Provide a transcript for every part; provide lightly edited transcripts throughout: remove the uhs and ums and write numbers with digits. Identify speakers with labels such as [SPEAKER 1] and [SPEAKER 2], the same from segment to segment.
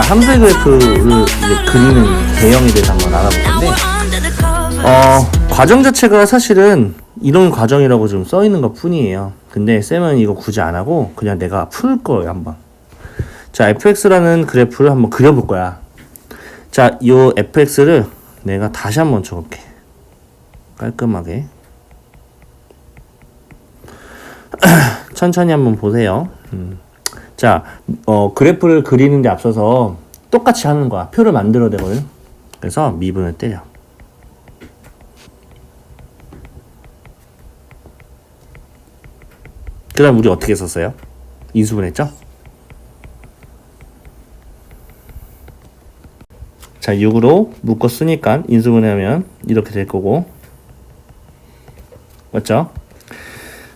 [SPEAKER 1] 함수의 그래프를 이제 그리는 개형에 대해서 한번 알아볼 건데, 과정 자체가 사실은 이런 과정이라고 좀 써 있는 것 뿐이에요. 근데 쌤은 이거 굳이 안 하고 그냥 내가 풀 거예요, 한번. 자, fx라는 그래프를 한번 그려볼 거야. 자, 요 fx를 내가 다시 한번 적을게. 깔끔하게. 천천히 한번 보세요. 자, 그래프를 그리는데 앞서서 똑같이 하는 거야. 표를 만들어야 되거든. 그래서 미분을 때려. 그 다음 우리 어떻게 썼어요? 인수분했죠? 자, 6으로 묶어 쓰니까 인수분해하면 이렇게 될 거고, 맞죠?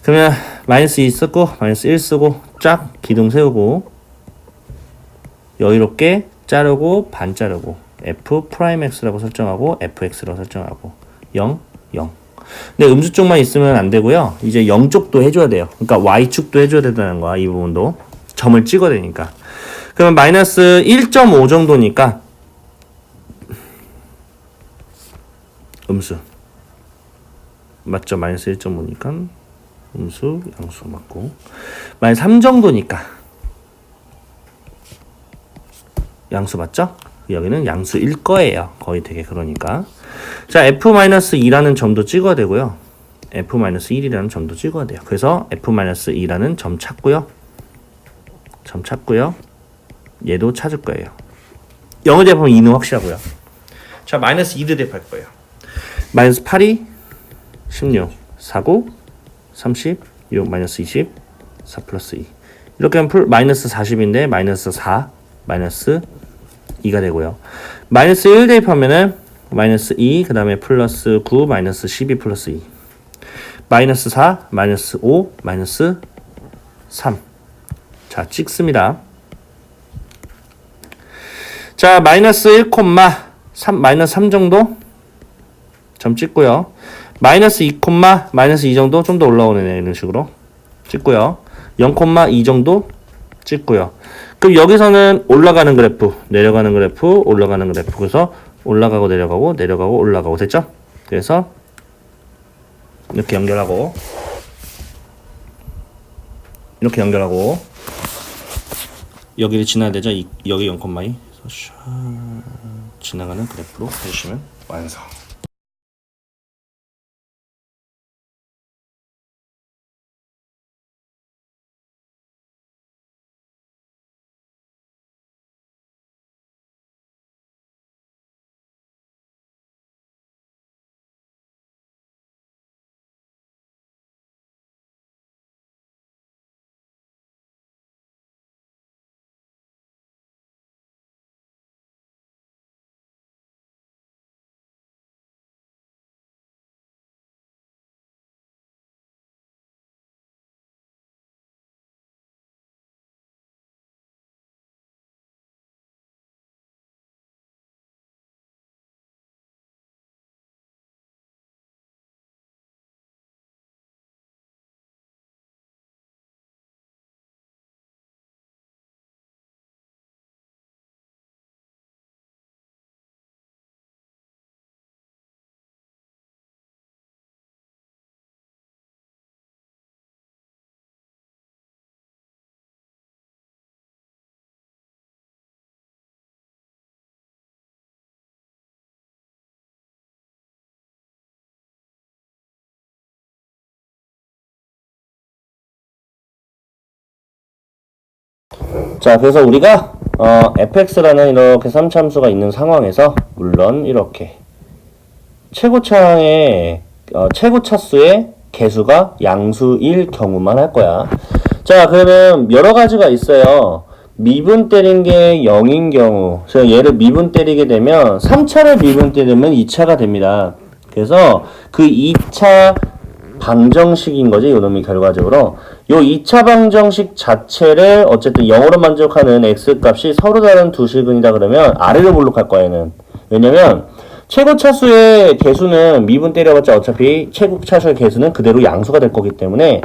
[SPEAKER 1] 그러면 마이너스 2 쓰고 마이너스 1 쓰고 쫙 기둥 세우고 여유롭게 자르고 반 자르고 f 프라임 x라고 설정하고 fx라고 설정하고 0, 0. 근데 음수쪽만 있으면 안 되고요. 이제 0쪽도 해줘야 돼요. 그러니까 y축도 해줘야 된다는 거야. 이 부분도 점을 찍어야 되니까. 그러면 마이너스 1.5 정도니까 음수 맞죠? 마이너스 1.5니까 음수, 양수 맞고, 만약 3 정도니까 양수 맞죠? 여기는 양수일 거예요. 거의 되게 그러니까. 자, f-2라는 점도 찍어야 되고요. f-1이라는 점도 찍어야 돼요. 그래서 f-2라는 점 찾고요. 점 찾고요. 얘도 찾을 거예요. 0을 대입하면 2는 확실하고요. 자, 마이너스 2를 대입할 거예요. 마이너스 8이 16, 4고 30, 6, 마이너스 20, 4 플러스 2. 이렇게 하면 마이너스 40인데, 마이너스 4, 마이너스 2가 되고요. 마이너스 1 대입하면은, 마이너스 2, 그 다음에 플러스 9, 마이너스 12 플러스 2. 마이너스 4, 마이너스 5, 마이너스 3. 자, 찍습니다. 자, 마이너스 1, 3, 마이너스 3 정도? 점 찍고요. 마이너스 2, 마이너스 2 정도 좀 더 올라오네. 이런 식으로 찍고요. 0,2 정도 찍고요. 그럼 여기서는 올라가는 그래프, 내려가는 그래프, 올라가는 그래프. 그래서 올라가고 내려가고 내려가고 올라가고 됐죠? 그래서 이렇게 연결하고 이렇게 연결하고 여기를 지나야 되죠? 여기 0,2 그래서 지나가는 그래프로 해주시면 완성. 자, 그래서 우리가 fx라는 이렇게 3참수가 있는 상황에서 물론 이렇게 최고차의 최고차수의 개수가 양수일 경우만 할 거야. 자, 그러면 여러 가지가 있어요. 미분 때린 게 0인 경우, 그래서 얘를 미분 때리게 되면 3차를 미분 때리면 2차가 됩니다. 그래서 그 2차 방정식인 거지, 요놈이 결과적으로. 요 2차 방정식 자체를 어쨌든 0으로 만족하는 x값이 서로 다른 두 식은이다 그러면 아래로 볼록할 거야, 얘는. 왜냐면 최고차수의 개수는 미분 때려봤자 어차피 최고차수의 개수는 그대로 양수가 될 거기 때문에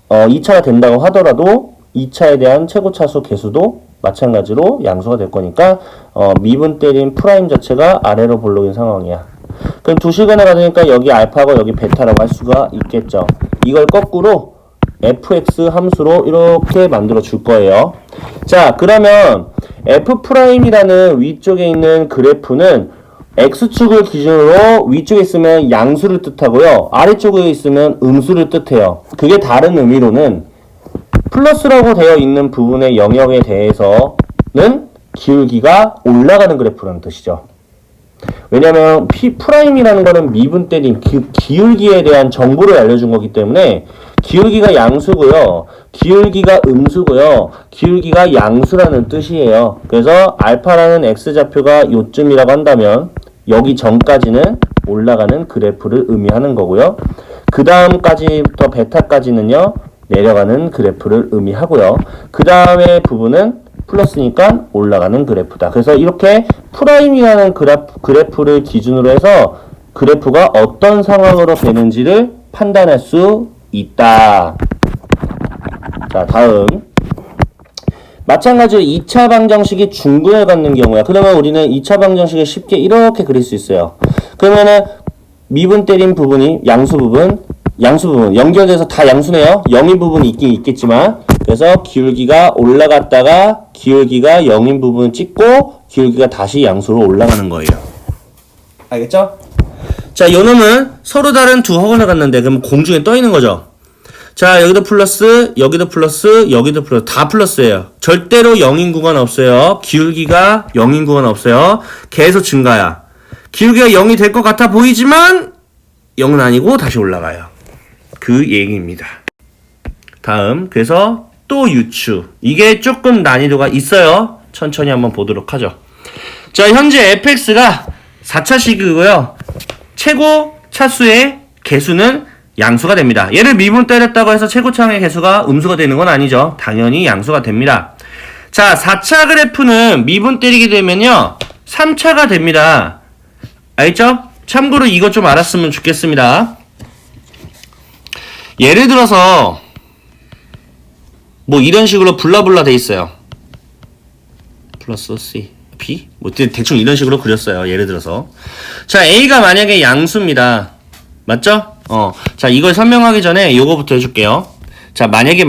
[SPEAKER 1] 2차가 된다고 하더라도 2차에 대한 최고차수 개수도 마찬가지로 양수가 될 거니까 미분 때린 프라임 자체가 아래로 볼록인 상황이야. 그럼 두 시간에 받으니까 여기 알파고 여기 베타라고 할 수가 있겠죠. 이걸 거꾸로 fx 함수로 이렇게 만들어 줄 거예요. 자, 그러면 f'이라는 위쪽에 있는 그래프는 x축을 기준으로 위쪽에 있으면 양수를 뜻하고요. 아래쪽에 있으면 음수를 뜻해요. 그게 다른 의미로는 플러스라고 되어 있는 부분의 영역에 대해서는 기울기가 올라가는 그래프라는 뜻이죠. 왜냐하면 P'이라는 거는 미분 때린 그 기울기에 대한 정보를 알려준 거기 때문에 기울기가 양수고요. 기울기가 음수고요. 기울기가 양수라는 뜻이에요. 그래서 알파라는 x좌표가 요쯤이라고 한다면 여기 전까지는 올라가는 그래프를 의미하는 거고요. 그 다음까지부터 베타까지는요. 내려가는 그래프를 의미하고요. 그 다음에 부분은 플러스니까 올라가는 그래프다. 그래서 이렇게 프라임이라는 그래프를 기준으로 해서 그래프가 어떤 상황으로 되는지를 판단할 수 있다. 자, 다음. 마찬가지로 2차 방정식이 중근을 갖는 경우야. 그러면 우리는 2차 방정식을 쉽게 이렇게 그릴 수 있어요. 그러면은 미분 때린 부분이 양수 부분 연결돼서 다 양수네요. 0인 부분이 있긴 있겠지만 그래서 기울기가 올라갔다가 기울기가 0인 부분 찍고 기울기가 다시 양수로 올라가는 거예요. 알겠죠? 자, 요 놈은 서로 다른 두 허근을 갖는데 그럼 공중에 떠 있는 거죠. 자, 여기도 플러스, 여기도 플러스, 여기도 플러스, 다 플러스예요. 절대로 0인 구간 없어요. 기울기가 0인 구간 없어요. 계속 증가야. 기울기가 0이 될 것 같아 보이지만 0은 아니고 다시 올라가요. 그 얘기입니다. 다음, 그래서 또 유추. 이게 조금 난이도가 있어요. 천천히 한번 보도록 하죠. 자, 현재 fx가 4차식이고요. 최고 차수의 개수는 양수가 됩니다. 얘를 미분 때렸다고 해서 최고차의 개수가 음수가 되는 건 아니죠. 당연히 양수가 됩니다. 자, 4차 그래프는 미분 때리게 되면요 3차가 됩니다. 알겠죠? 참고로 이것 좀 알았으면 좋겠습니다. 예를 들어서 뭐 이런 식으로 블라블라 돼 있어요. 플러스 C, B? 뭐 대충 이런 식으로 그렸어요. 예를 들어서 자, A가 만약에 양수입니다. 맞죠? 자, 이걸 설명하기 전에 요거부터 해줄게요. 자, 만약에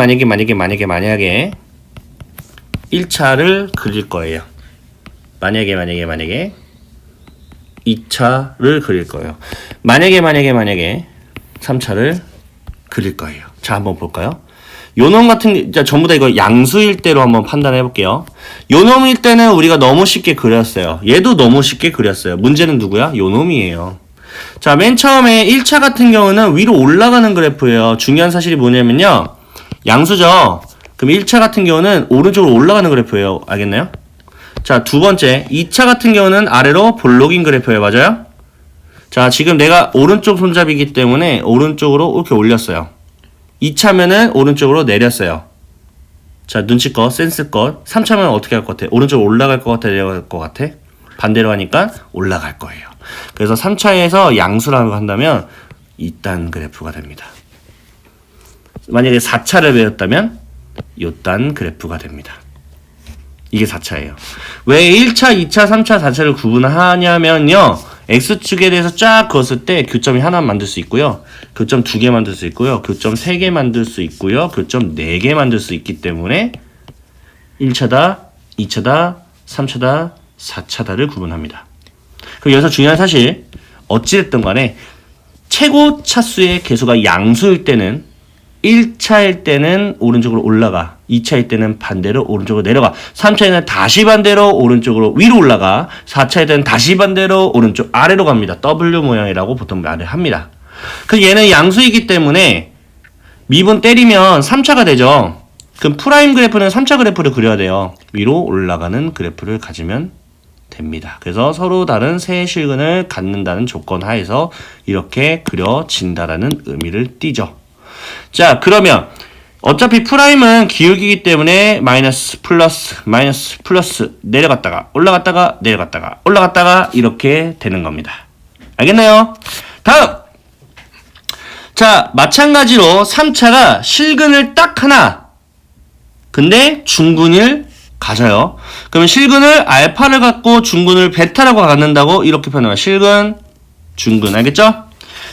[SPEAKER 1] 1차를 그릴 거예요. 만약에 2차를 그릴 거예요. 만약에 3차를 그릴 거예요. 자, 한번 볼까요? 요놈 같은 게 전부 다 이거 양수일 때로 한번 판단해 볼게요. 요놈일 때는 우리가 너무 쉽게 그렸어요. 얘도 너무 쉽게 그렸어요. 문제는 누구야? 요놈이에요. 자, 맨 처음에 1차 같은 경우는 위로 올라가는 그래프예요. 중요한 사실이 뭐냐면요. 양수죠. 그럼 1차 같은 경우는 오른쪽으로 올라가는 그래프예요. 알겠나요? 자, 두 번째 2차 같은 경우는 아래로 볼록인 그래프예요. 맞아요? 자, 지금 내가 오른쪽 손잡이기 때문에 오른쪽으로 이렇게 올렸어요. 2차면은 오른쪽으로 내렸어요. 자, 눈치껏, 센스껏. 3차면 어떻게 할 것 같아? 오른쪽으로 올라갈 것 같아? 내려갈 것 같아? 반대로 하니까 올라갈 거예요. 그래서 3차에서 양수라고 한다면 이딴 그래프가 됩니다. 만약에 4차를 배웠다면 요딴 그래프가 됩니다. 이게 4차예요. 왜 1차, 2차, 3차, 4차를 구분하냐면요. X축에 대해서 쫙 그었을 때 교점이 하나 만들 수 있고요. 교점 2개 만들 수 있고요. 교점 3개 만들 수 있고요. 교점 4개 만들 수 있기 때문에 1차다, 2차다, 3차다, 4차다를 구분합니다. 그럼 여기서 중요한 사실, 어찌됐든 간에 최고 차수의 개수가 양수일 때는 1차일 때는 오른쪽으로 올라가, 2차일 때는 반대로 오른쪽으로 내려가, 3차에는 다시 반대로 오른쪽으로 위로 올라가, 4차일 때는 다시 반대로 오른쪽 아래로 갑니다. W 모양이라고 보통 말을 합니다. 그 얘는 양수이기 때문에 미분 때리면 3차가 되죠. 그럼 프라임 그래프는 3차 그래프를 그려야 돼요. 위로 올라가는 그래프를 가지면 됩니다. 그래서 서로 다른 세 실근을 갖는다는 조건 하에서 이렇게 그려진다라는 의미를 띠죠. 자, 그러면 어차피 프라임은 기울기이기 때문에 마이너스 플러스 내려갔다가 올라갔다가 내려갔다가 올라갔다가 이렇게 되는 겁니다. 알겠나요? 다음! 자, 마찬가지로 3차가 실근을 딱 하나, 근데 중근을 가져요. 그러면 실근을 알파를 갖고 중근을 베타라고 갖는다고 이렇게 표현해요. 실근, 중근. 알겠죠?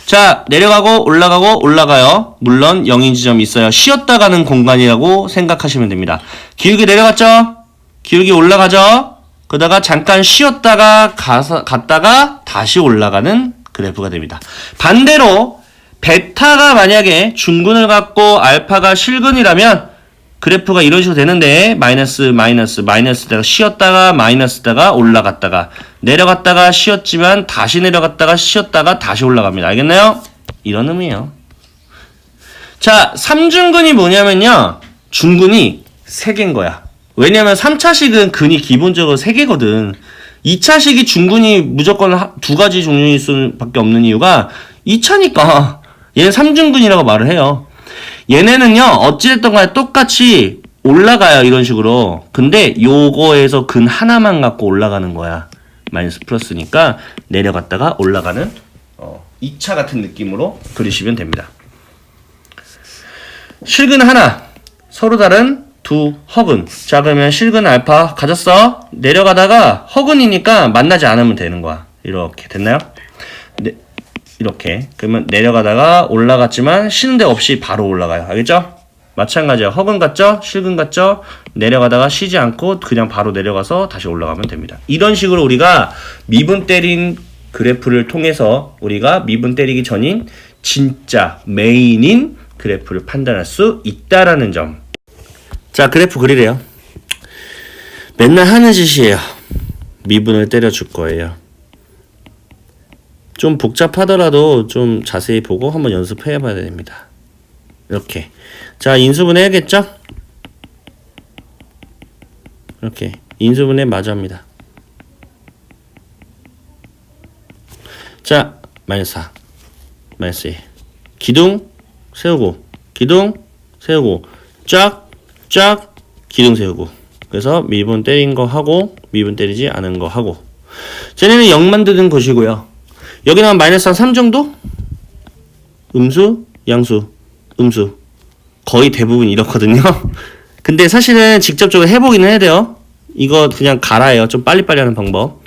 [SPEAKER 1] 자, 내려가고 올라가고 올라가요. 물론 0인 지점이 있어요. 쉬었다 가는 공간이라고 생각하시면 됩니다. 기울기 내려갔죠? 기울기 올라가죠? 그러다가 잠깐 쉬었다가 갔다가 다시 올라가는 그래프가 됩니다. 반대로 베타가 만약에 중근을 갖고 알파가 실근이라면 그래프가 이런 식으로 되는데 마이너스다가 쉬었다가 마이너스다가 올라갔다가 내려갔다가 쉬었지만 다시 내려갔다가 쉬었다가 다시 올라갑니다. 알겠나요? 이런 의미예요. 자, 3중근이 뭐냐면요. 중근이 3개인 거야. 왜냐면 3차식은 근이 기본적으로 3개거든. 2차식이 중근이 무조건 2가지 종류일 수밖에 없는 이유가 2차니까 얘는 3중근이라고 말을 해요. 얘네는요, 어찌됐든 간에 똑같이 올라가요, 이런 식으로. 근데 요거에서 근 하나만 갖고 올라가는 거야. 마이너스 플러스니까 내려갔다가 올라가는 2차 같은 느낌으로 그리시면 됩니다. 실근 하나, 서로 다른 두 허근. 자, 그러면 실근 알파 가졌어? 내려가다가 허근이니까 만나지 않으면 되는 거야. 이렇게 됐나요? 네. 이렇게. 그러면 내려가다가 올라갔지만 쉬는 데 없이 바로 올라가요. 알겠죠? 마찬가지야. 허근 같죠? 실근 같죠? 내려가다가 쉬지 않고 그냥 바로 내려가서 다시 올라가면 됩니다. 이런 식으로 우리가 미분 때린 그래프를 통해서 우리가 미분 때리기 전인 진짜 메인인 그래프를 판단할 수 있다라는 점. 자, 그래프 그리래요. 맨날 하는 짓이에요. 미분을 때려줄 거예요. 좀 복잡하더라도 좀 자세히 보고 한번 연습해 봐야 됩니다. 이렇게. 자, 인수분해 해야겠죠? 이렇게. 인수분해 마저 합니다. 자, 마이너스 4. 마이너스 1. 기둥 세우고. 기둥 세우고. 쫙 기둥 세우고. 그래서 미분 때린 거 하고 미분 때리지 않은 거 하고. 쟤네는 0 만드는 것이고요. 여기는 마이너스 한 3 정도? 음수, 양수, 음수. 거의 대부분 이렇거든요. 근데 사실은 직접적으로 해보기는 해야 돼요. 이거 그냥 갈아요. 좀 빨리빨리 하는 방법.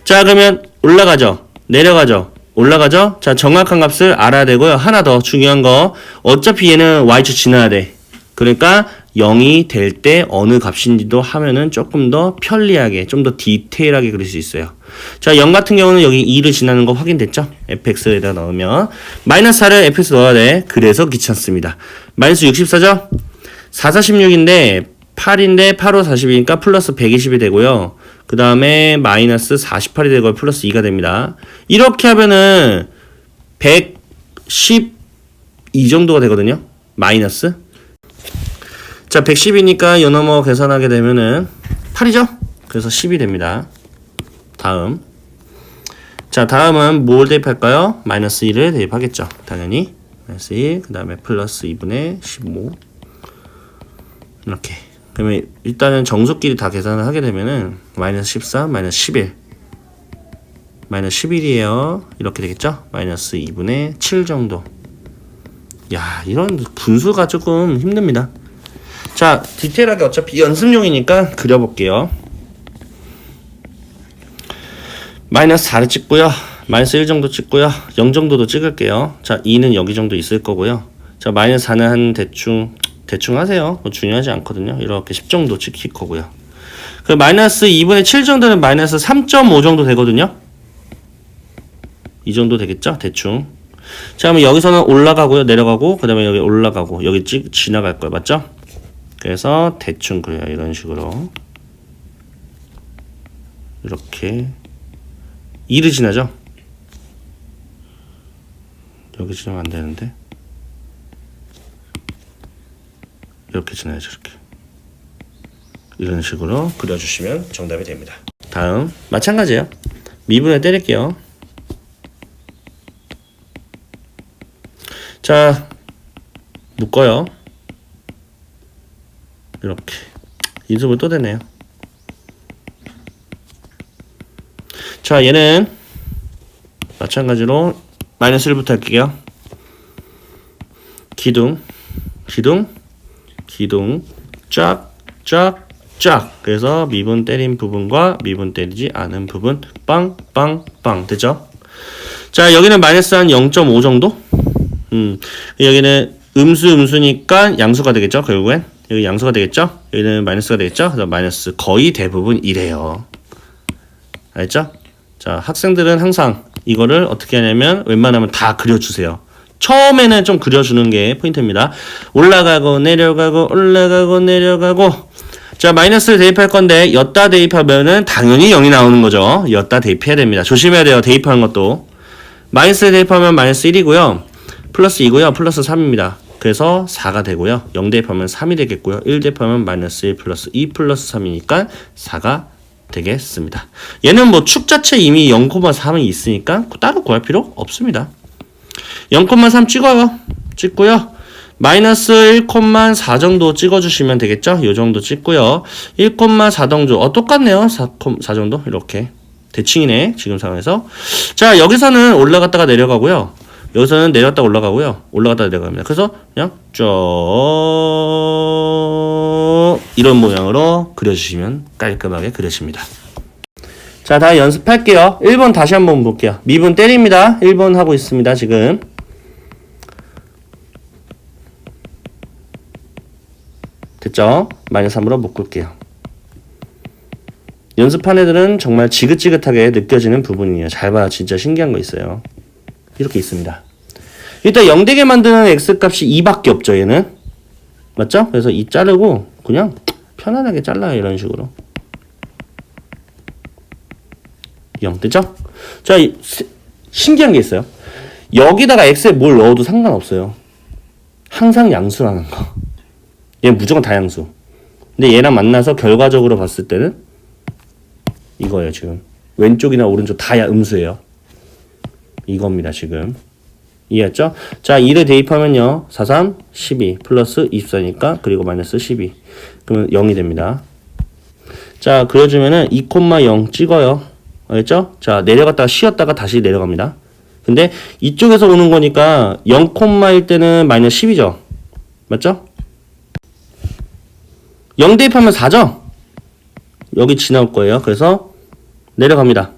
[SPEAKER 1] 자, 그러면 올라가죠. 내려가죠. 올라가죠. 자, 정확한 값을 알아야 되고요. 하나 더 중요한 거. 어차피 얘는 y축 지나야 돼. 그러니까 0이 될 때 어느 값인지도 하면은 조금 더 편리하게, 좀 더 디테일하게 그릴 수 있어요. 자, 0 같은 경우는 여기 2를 지나는 거 확인됐죠? fx에다 넣으면. 마이너스 4를 fx 넣어야 돼. 그래서 귀찮습니다. 마이너스 64죠? 4, 46인데 8인데 8, 5, 40이니까 플러스 120이 되고요. 그 다음에 마이너스 48이 되고 플러스 2가 됩니다. 이렇게 하면은 112 정도가 되거든요. 마이너스. 자, 110이니까 요 넘어 계산하게 되면은 8이죠? 그래서 10이 됩니다. 다음. 자, 다음은 뭘 대입할까요? 마이너스 1을 대입하겠죠. 당연히. 마이너스 1, 그 다음에 플러스 2분의 15. 이렇게. 그러면 일단은 정수끼리 다 계산을 하게 되면은 마이너스 14, 마이너스 11. 마이너스 11이에요. 이렇게 되겠죠? 마이너스 2분의 7 정도. 야, 이런 분수가 조금 힘듭니다. 자, 디테일하게 어차피 연습용이니까 그려볼게요. 마이너스 4를 찍고요. 마이너스 1 정도 찍고요. 0 정도도 찍을게요. 자, 2는 여기 정도 있을 거고요. 자, 마이너스 4는 한 대충 하세요. 뭐 중요하지 않거든요. 이렇게 10 정도 찍힐 거고요. 그 마이너스 2분의 7 정도는 마이너스 3.5 정도 되거든요. 이 정도 되겠죠? 대충. 자, 그러면 여기서는 올라가고요. 내려가고, 그 다음에 여기 올라가고, 여기 지나갈 거예요. 맞죠? 그래서 대충 그래요. 이런 식으로. 이렇게. 2를 지나죠? 여기 지나면 안 되는데. 이렇게 지나야죠. 이렇게. 이런 식으로 그려주시면 정답이 됩니다. 다음. 마찬가지예요. 미분을 때릴게요. 자, 묶어요. 이렇게. 인수분 또 되네요. 자, 얘는 마찬가지로 마이너스 1부터 할게요. 기둥, 쫙, 쫙. 그래서 미분 때린 부분과 미분 때리지 않은 부분 빵빵빵 되죠? 자, 여기는 마이너스 한 0.5 정도? 여기는 음수니까 양수가 되겠죠, 결국엔. 여기 양수가 되겠죠? 여기는 마이너스가 되겠죠? 그래서 마이너스 거의 대부분 이래요. 알겠죠? 자, 학생들은 항상 이거를 어떻게 하냐면 웬만하면 다 그려주세요. 처음에는 좀 그려주는 게 포인트입니다. 올라가고 내려가고 올라가고 내려가고. 자, 마이너스를 대입할 건데 였다 대입하면은 당연히 0이 나오는 거죠. 였다 대입해야 됩니다. 조심해야 돼요. 대입하는 것도. 마이너스를 대입하면 마이너스 1이고요. 플러스 2고요. 플러스 3입니다. 그래서 4가 되고요. 0 대입하면 3이 되겠고요. 1 대입하면 마이너스 1 플러스 2 플러스 3이니까 4가 되겠습니다. 얘는 뭐 축 자체 이미 0,3이 있으니까 따로 구할 필요 없습니다. 0,3 찍어요. 찍고요. 마이너스 1,4 정도 찍어주시면 되겠죠? 요 정도 찍고요. 1,4 정도. 똑같네요. 4 정도. 이렇게. 대칭이네. 지금 상황에서. 자, 여기서는 올라갔다가 내려가고요. 여기서는 내렸다 올라가고요. 올라갔다 내려갑니다. 그래서 그냥 쭉 이런 모양으로 그려주시면 깔끔하게 그려집니다. 자, 다 연습할게요. 1번 다시 한번 볼게요. 미분 때립니다. 1번 하고 있습니다. 지금. 됐죠? 마이너스 3으로 묶을게요. 연습한 애들은 정말 지긋지긋하게 느껴지는 부분이에요. 잘 봐요. 진짜 신기한 거 있어요. 이렇게 있습니다. 일단 0되게 만드는 x값이 2밖에 없죠. 얘는. 맞죠? 그래서 이 자르고 그냥 편안하게 잘라요. 이런 식으로. 0 되죠? 자, 신기한 게 있어요. 여기다가 x에 뭘 넣어도 상관없어요. 항상 양수라는 거. 얘는 무조건 다양수. 근데 얘랑 만나서 결과적으로 봤을 때는 이거예요. 지금 왼쪽이나 오른쪽 다 음수예요. 이겁니다. 지금 이해했죠? 자, 2를 대입하면요 4, 3, 12 플러스 24니까 그리고 마이너스 12 그러면 0이 됩니다. 자, 그려주면은 2,0 찍어요. 알겠죠? 자, 내려갔다가 쉬었다가 다시 내려갑니다. 근데 이쪽에서 오는 거니까 0,일 때는 마이너스 10이죠. 맞죠? 0 대입하면 4죠? 여기 지나올 거예요. 그래서 내려갑니다.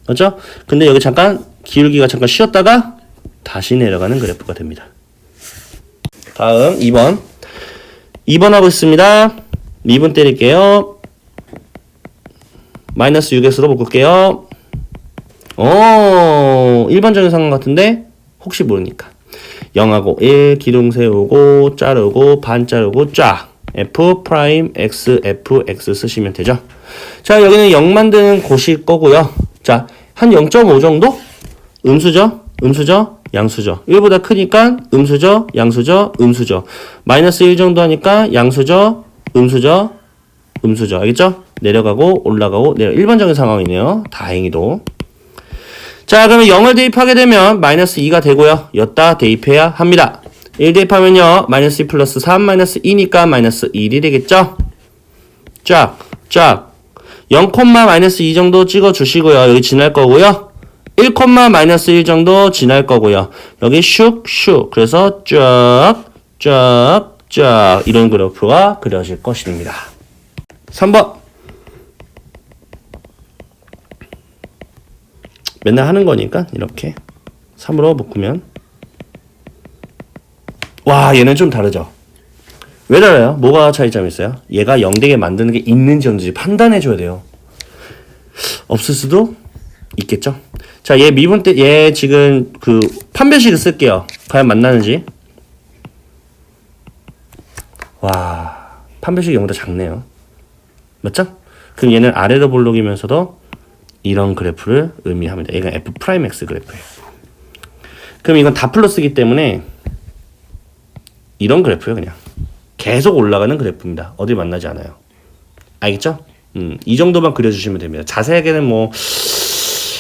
[SPEAKER 1] 맞죠? 근데 여기 잠깐 기울기가 잠깐 쉬었다가 다시 내려가는 그래프가 됩니다. 다음 2번. 2번 하고 있습니다. 미분 때릴게요. 마이너스 6x로 묶을게요. 일반적인 상황 같은데 혹시 모르니까 0하고 1 기둥 세우고 자르고 반 자르고 쫙 f 프라임 x f x 쓰시면 되죠. 자, 여기는 0 만드는 곳일 거고요. 자, 한 0.5 정도? 음수죠? 음수죠? 양수죠. 1보다 크니까 음수죠? 양수죠? 음수죠. 마이너스 1 정도 하니까 양수죠? 음수죠? 음수죠. 알겠죠? 내려가고 올라가고 일반적인 상황이네요. 다행히도. 자, 그러면 0을 대입하게 되면 마이너스 2가 되고요. 였다 대입해야 합니다. 1 대입하면요. 마이너스 2 플러스 3 마이너스 2니까 마이너스 1이 되겠죠? 쫙. 0, 마이너스 2 정도 찍어주시고요. 여기 지날 거고요. 1, 마이너스 1 정도 지날 거고요. 여기 슉슉. 그래서 쫙 이런 그래프가 그려질 것입니다. 3번. 맨날 하는 거니까 이렇게 3으로 묶으면 와, 얘는 좀 다르죠? 왜 달라요? 뭐가 차이점이 있어요? 얘가 0되게 만드는 게 있는지 없는지 판단해 줘야 돼요. 없을 수도 있겠죠? 자, 얘 미분 때, 얘 지금 그 판별식을 쓸게요. 과연 만나는지. 와, 판별식이 0보다 작네요. 맞죠? 그럼 얘는 아래로 볼록이면서도 이런 그래프를 의미합니다. 얘가 F'X 그래프예요. 그럼 이건 다 플러스이기 때문에 이런 그래프예요. 그냥 계속 올라가는 그래프입니다. 어디 만나지 않아요. 알겠죠? 이 정도만 그려주시면 됩니다. 자세하게는 뭐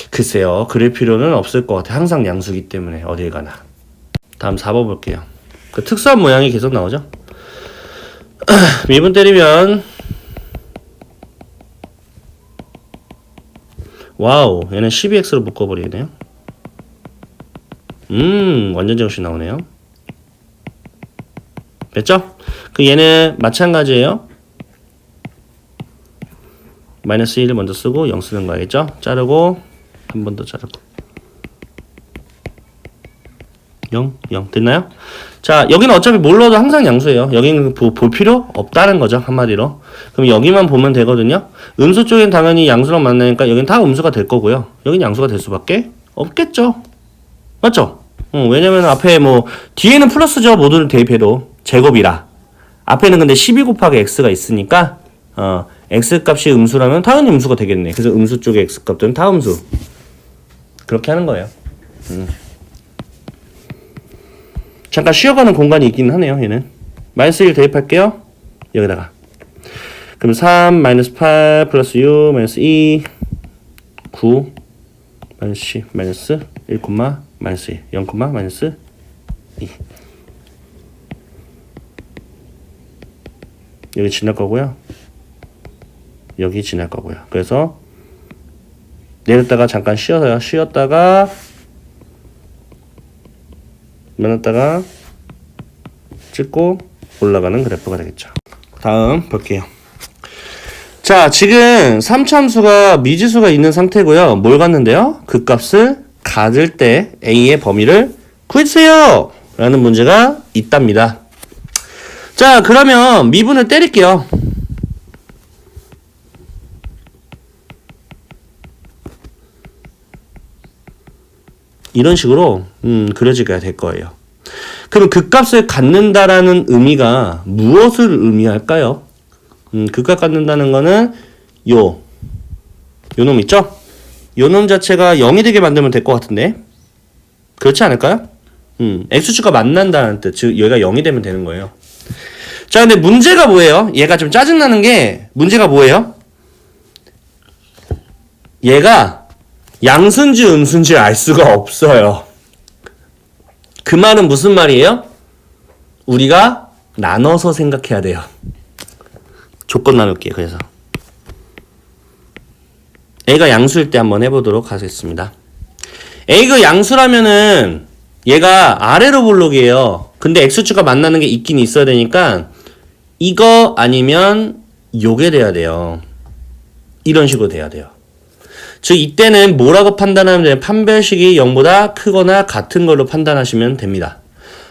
[SPEAKER 1] 글쎄요. 그릴 필요는 없을 것 같아요. 항상 양수기 때문에 어딜 가나. 다음 4번 볼게요. 그 특수한 모양이 계속 나오죠? 미분 때리면 와우, 얘는 12x로 묶어버리네요. 완전 정신 나오네요. 됐죠? 그 얘는 마찬가지예요. 마이너스 1을 먼저 쓰고 0 쓰는 거 알겠죠? 자르고 한 번 더 자르고 0, 0 됐나요? 자, 여기는 어차피 몰라도 항상 양수예요. 여기는 볼 필요 없다는 거죠, 한마디로. 그럼 여기만 보면 되거든요. 음수 쪽엔 당연히 양수랑 만나니까 여긴 다 음수가 될 거고요. 여긴 양수가 될 수밖에 없겠죠. 맞죠? 왜냐면 앞에 뭐 뒤에는 플러스죠. 모두를 대입해도 제곱이라. 앞에는 근데 12 곱하기 x가 있으니까 x 값이 음수라면 당연히 음수가 되겠네. 그래서 음수 쪽의 x 값들은 다 음수. 그렇게 하는 거예요. 잠깐 쉬어가는 공간이 있긴 하네요. 얘는 마이너스 1 대입할게요. 여기다가 그럼 3 마이너스 8 플러스 6 마이너스 2 9 마이너스 10 마이너스 1 마이너스 1 0 마이너스 2 여기 지날 거고요. 여기 지날 거고요. 그래서 내렸다가 잠깐 쉬었다가 만났다가 찍고 올라가는 그래프가 되겠죠. 다음 볼게요. 자, 지금 3참수가 미지수가 있는 상태고요. 뭘 갖는데요? 그 값을 가질 때 A의 범위를 구해주세요! 라는 문제가 있답니다. 자, 그러면 미분을 때릴게요. 이런 식으로 그려지게 될 거예요. 그럼 그 값을 갖는다라는 의미가 무엇을 의미할까요? 그 값 갖는다는 거는 요 놈 있죠? 요 놈 자체가 0이 되게 만들면 될 것 같은데 그렇지 않을까요? x축과 만난다는 뜻, 즉 얘가 0이 되면 되는 거예요. 자, 근데 문제가 뭐예요? 얘가 좀 짜증나는 게 문제가 뭐예요? 얘가 양수인지 음수인지 알 수가 없어요. 그 말은 무슨 말이에요? 우리가 나눠서 생각해야 돼요. 조건 나눌게요. 그래서 A가 양수일 때 한번 해보도록 하겠습니다. A가 양수라면은 얘가 아래로 볼록이에요. 근데 x축과 만나는 게 있긴 있어야 되니까 이거 아니면 요게 돼야 돼요. 이런 식으로 돼야 돼요. 즉 이때는 뭐라고 판단하면 돼요? 판별식이 0보다 크거나 같은 걸로 판단하시면 됩니다.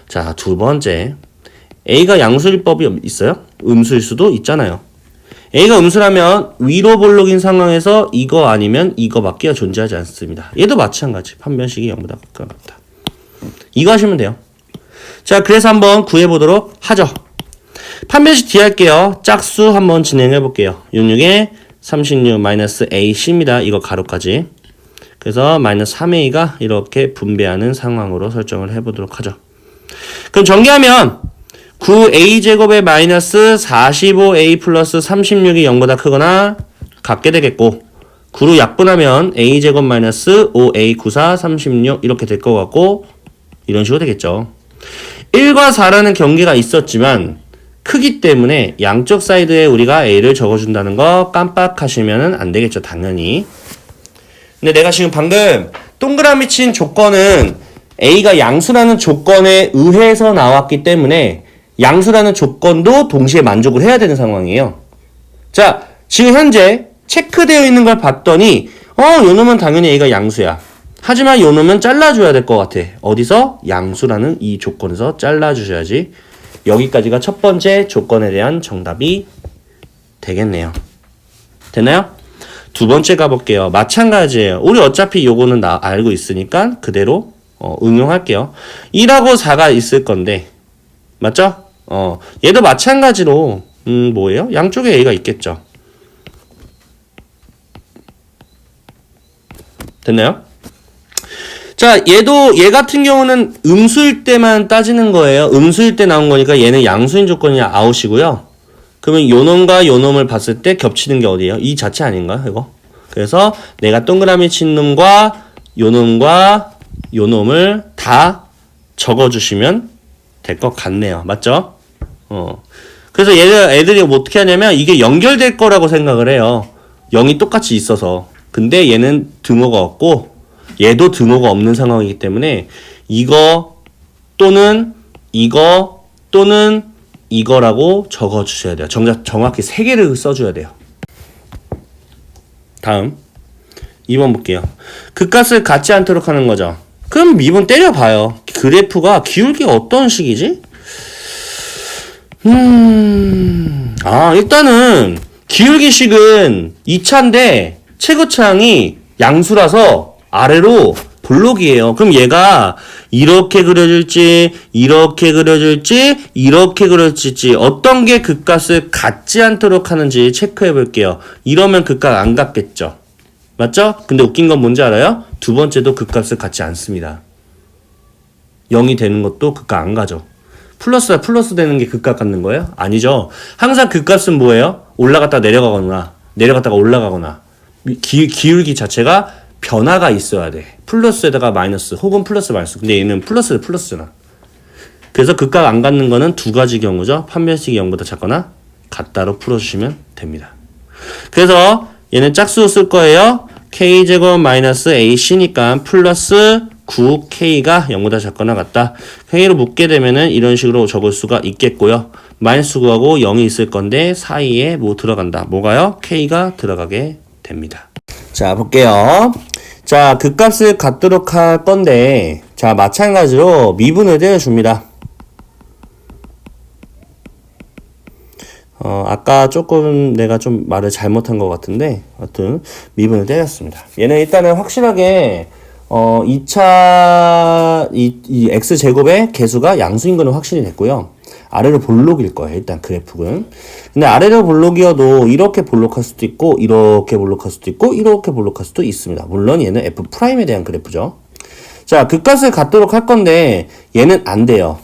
[SPEAKER 1] 자, 두 번째. A가 양수일 법이 있어요? 음수일 수도 있잖아요. A가 음수라면 위로 볼록인 상황에서 이거 아니면 이거밖에 존재하지 않습니다. 얘도 마찬가지. 판별식이 0보다 크거나 같다. 이거 하시면 돼요. 자, 그래서 한번 구해보도록 하죠. 판별식 D 할게요. 짝수 한번 진행해 볼게요. 66에 36 마이너스 AC입니다. 이거 가로까지. 그래서 마이너스 3A가 이렇게 분배하는 상황으로 설정을 해보도록 하죠. 그럼 전개하면 9A제곱의 마이너스 45A 플러스 36이 0보다 크거나 같게 되겠고 9로 약분하면 A제곱 마이너스 5A 94 36 이렇게 될 것 같고 이런 식으로 되겠죠. 1과 4라는 경계가 있었지만 크기 때문에 양쪽 사이드에 우리가 A를 적어준다는 거 깜빡하시면 안 되겠죠. 당연히. 근데 내가 지금 방금 동그라미 친 조건은 A가 양수라는 조건에 의해서 나왔기 때문에 양수라는 조건도 동시에 만족을 해야 되는 상황이에요. 자, 지금 현재 체크되어 있는 걸 봤더니 요 놈은 당연히 A가 양수야. 하지만 요 놈은 잘라줘야 될 것 같아. 어디서? 양수라는 이 조건에서 잘라주셔야지. 여기까지가 첫 번째 조건에 대한 정답이 되겠네요. 됐나요? 두 번째 가볼게요. 마찬가지예요. 우리 어차피 요거는 알고 있으니까 그대로 응용할게요. 2하고 4가 있을 건데 맞죠? 얘도 마찬가지로 뭐예요? 양쪽에 A가 있겠죠. 됐나요? 자, 얘 같은 경우는 음수일 때만 따지는 거예요. 음수일 때 나온 거니까 얘는 양수인 조건이 아웃이고요. 그러면 요 놈과 요 놈을 봤을 때 겹치는 게 어디예요? 이 자체 아닌가요? 이거? 그래서 내가 동그라미 친 놈과 요 놈과 요 놈을 다 적어주시면 될 것 같네요. 맞죠? 그래서 애들이 뭐 어떻게 하냐면 이게 연결될 거라고 생각을 해요. 0이 똑같이 있어서. 근데 얘는 등호가 없고 얘도 등호가 없는 상황이기 때문에 이거 또는 이거 또는 이거라고 적어주셔야 돼요. 정확히 3개를 써줘야 돼요. 다음 2번 볼게요. 극값을 갖지 않도록 하는 거죠. 그럼 2번 때려봐요. 그래프가 기울기가 어떤 식이지? 일단은 기울기식은 2차인데 최고차항이 양수라서 아래로 볼록이에요. 그럼 얘가 이렇게 그려질지 이렇게 그려질지 이렇게 그려질지 어떤 게 극값을 갖지 않도록 하는지 체크해 볼게요. 이러면 극값 안 갖겠죠. 맞죠? 근데 웃긴 건 뭔지 알아요? 두 번째도 극값을 갖지 않습니다. 0이 되는 것도 극값 안 가죠. 플러스가 플러스 되는 게 극값 갖는 거예요? 아니죠. 항상 극값은 뭐예요? 올라갔다가 내려가거나 내려갔다가 올라가거나 기울기 자체가 변화가 있어야 돼. 플러스에다가 마이너스 혹은 플러스 마이너스. 근데 얘는 플러스 플러스잖아. 그래서 극값 안 갖는 거는 두 가지 경우죠. 판별식이 0보다 작거나 같다로 풀어주시면 됩니다. 그래서 얘는 짝수 쓸 거예요. k제곱 마이너스 ac니까 플러스 9k가 0보다 작거나 같다. k로 묶게 되면은 이런 식으로 적을 수가 있겠고요. 마이너스 9하고 0이 있을 건데 사이에 뭐 들어간다. 뭐가요? k가 들어가게 됩니다. 자, 볼게요. 자, 극값을 갖도록 할 건데, 자, 마찬가지로 미분을 때려줍니다. 아까 조금 내가 좀 말을 잘못한 것 같은데, 하여튼, 미분을 때렸습니다. 얘는 일단은 확실하게, 2차, 이 x제곱의 개수가 양수인 거는 확실히 됐고요. 아래로 볼록일 거예요, 일단 그래프는. 근데 아래로 볼록이어도 이렇게 볼록할 수도 있고, 이렇게 볼록할 수도 있고, 이렇게 볼록할 수도 있습니다. 물론 얘는 f'에 대한 그래프죠. 자, 극값을 갖도록 할 건데, 얘는 안 돼요.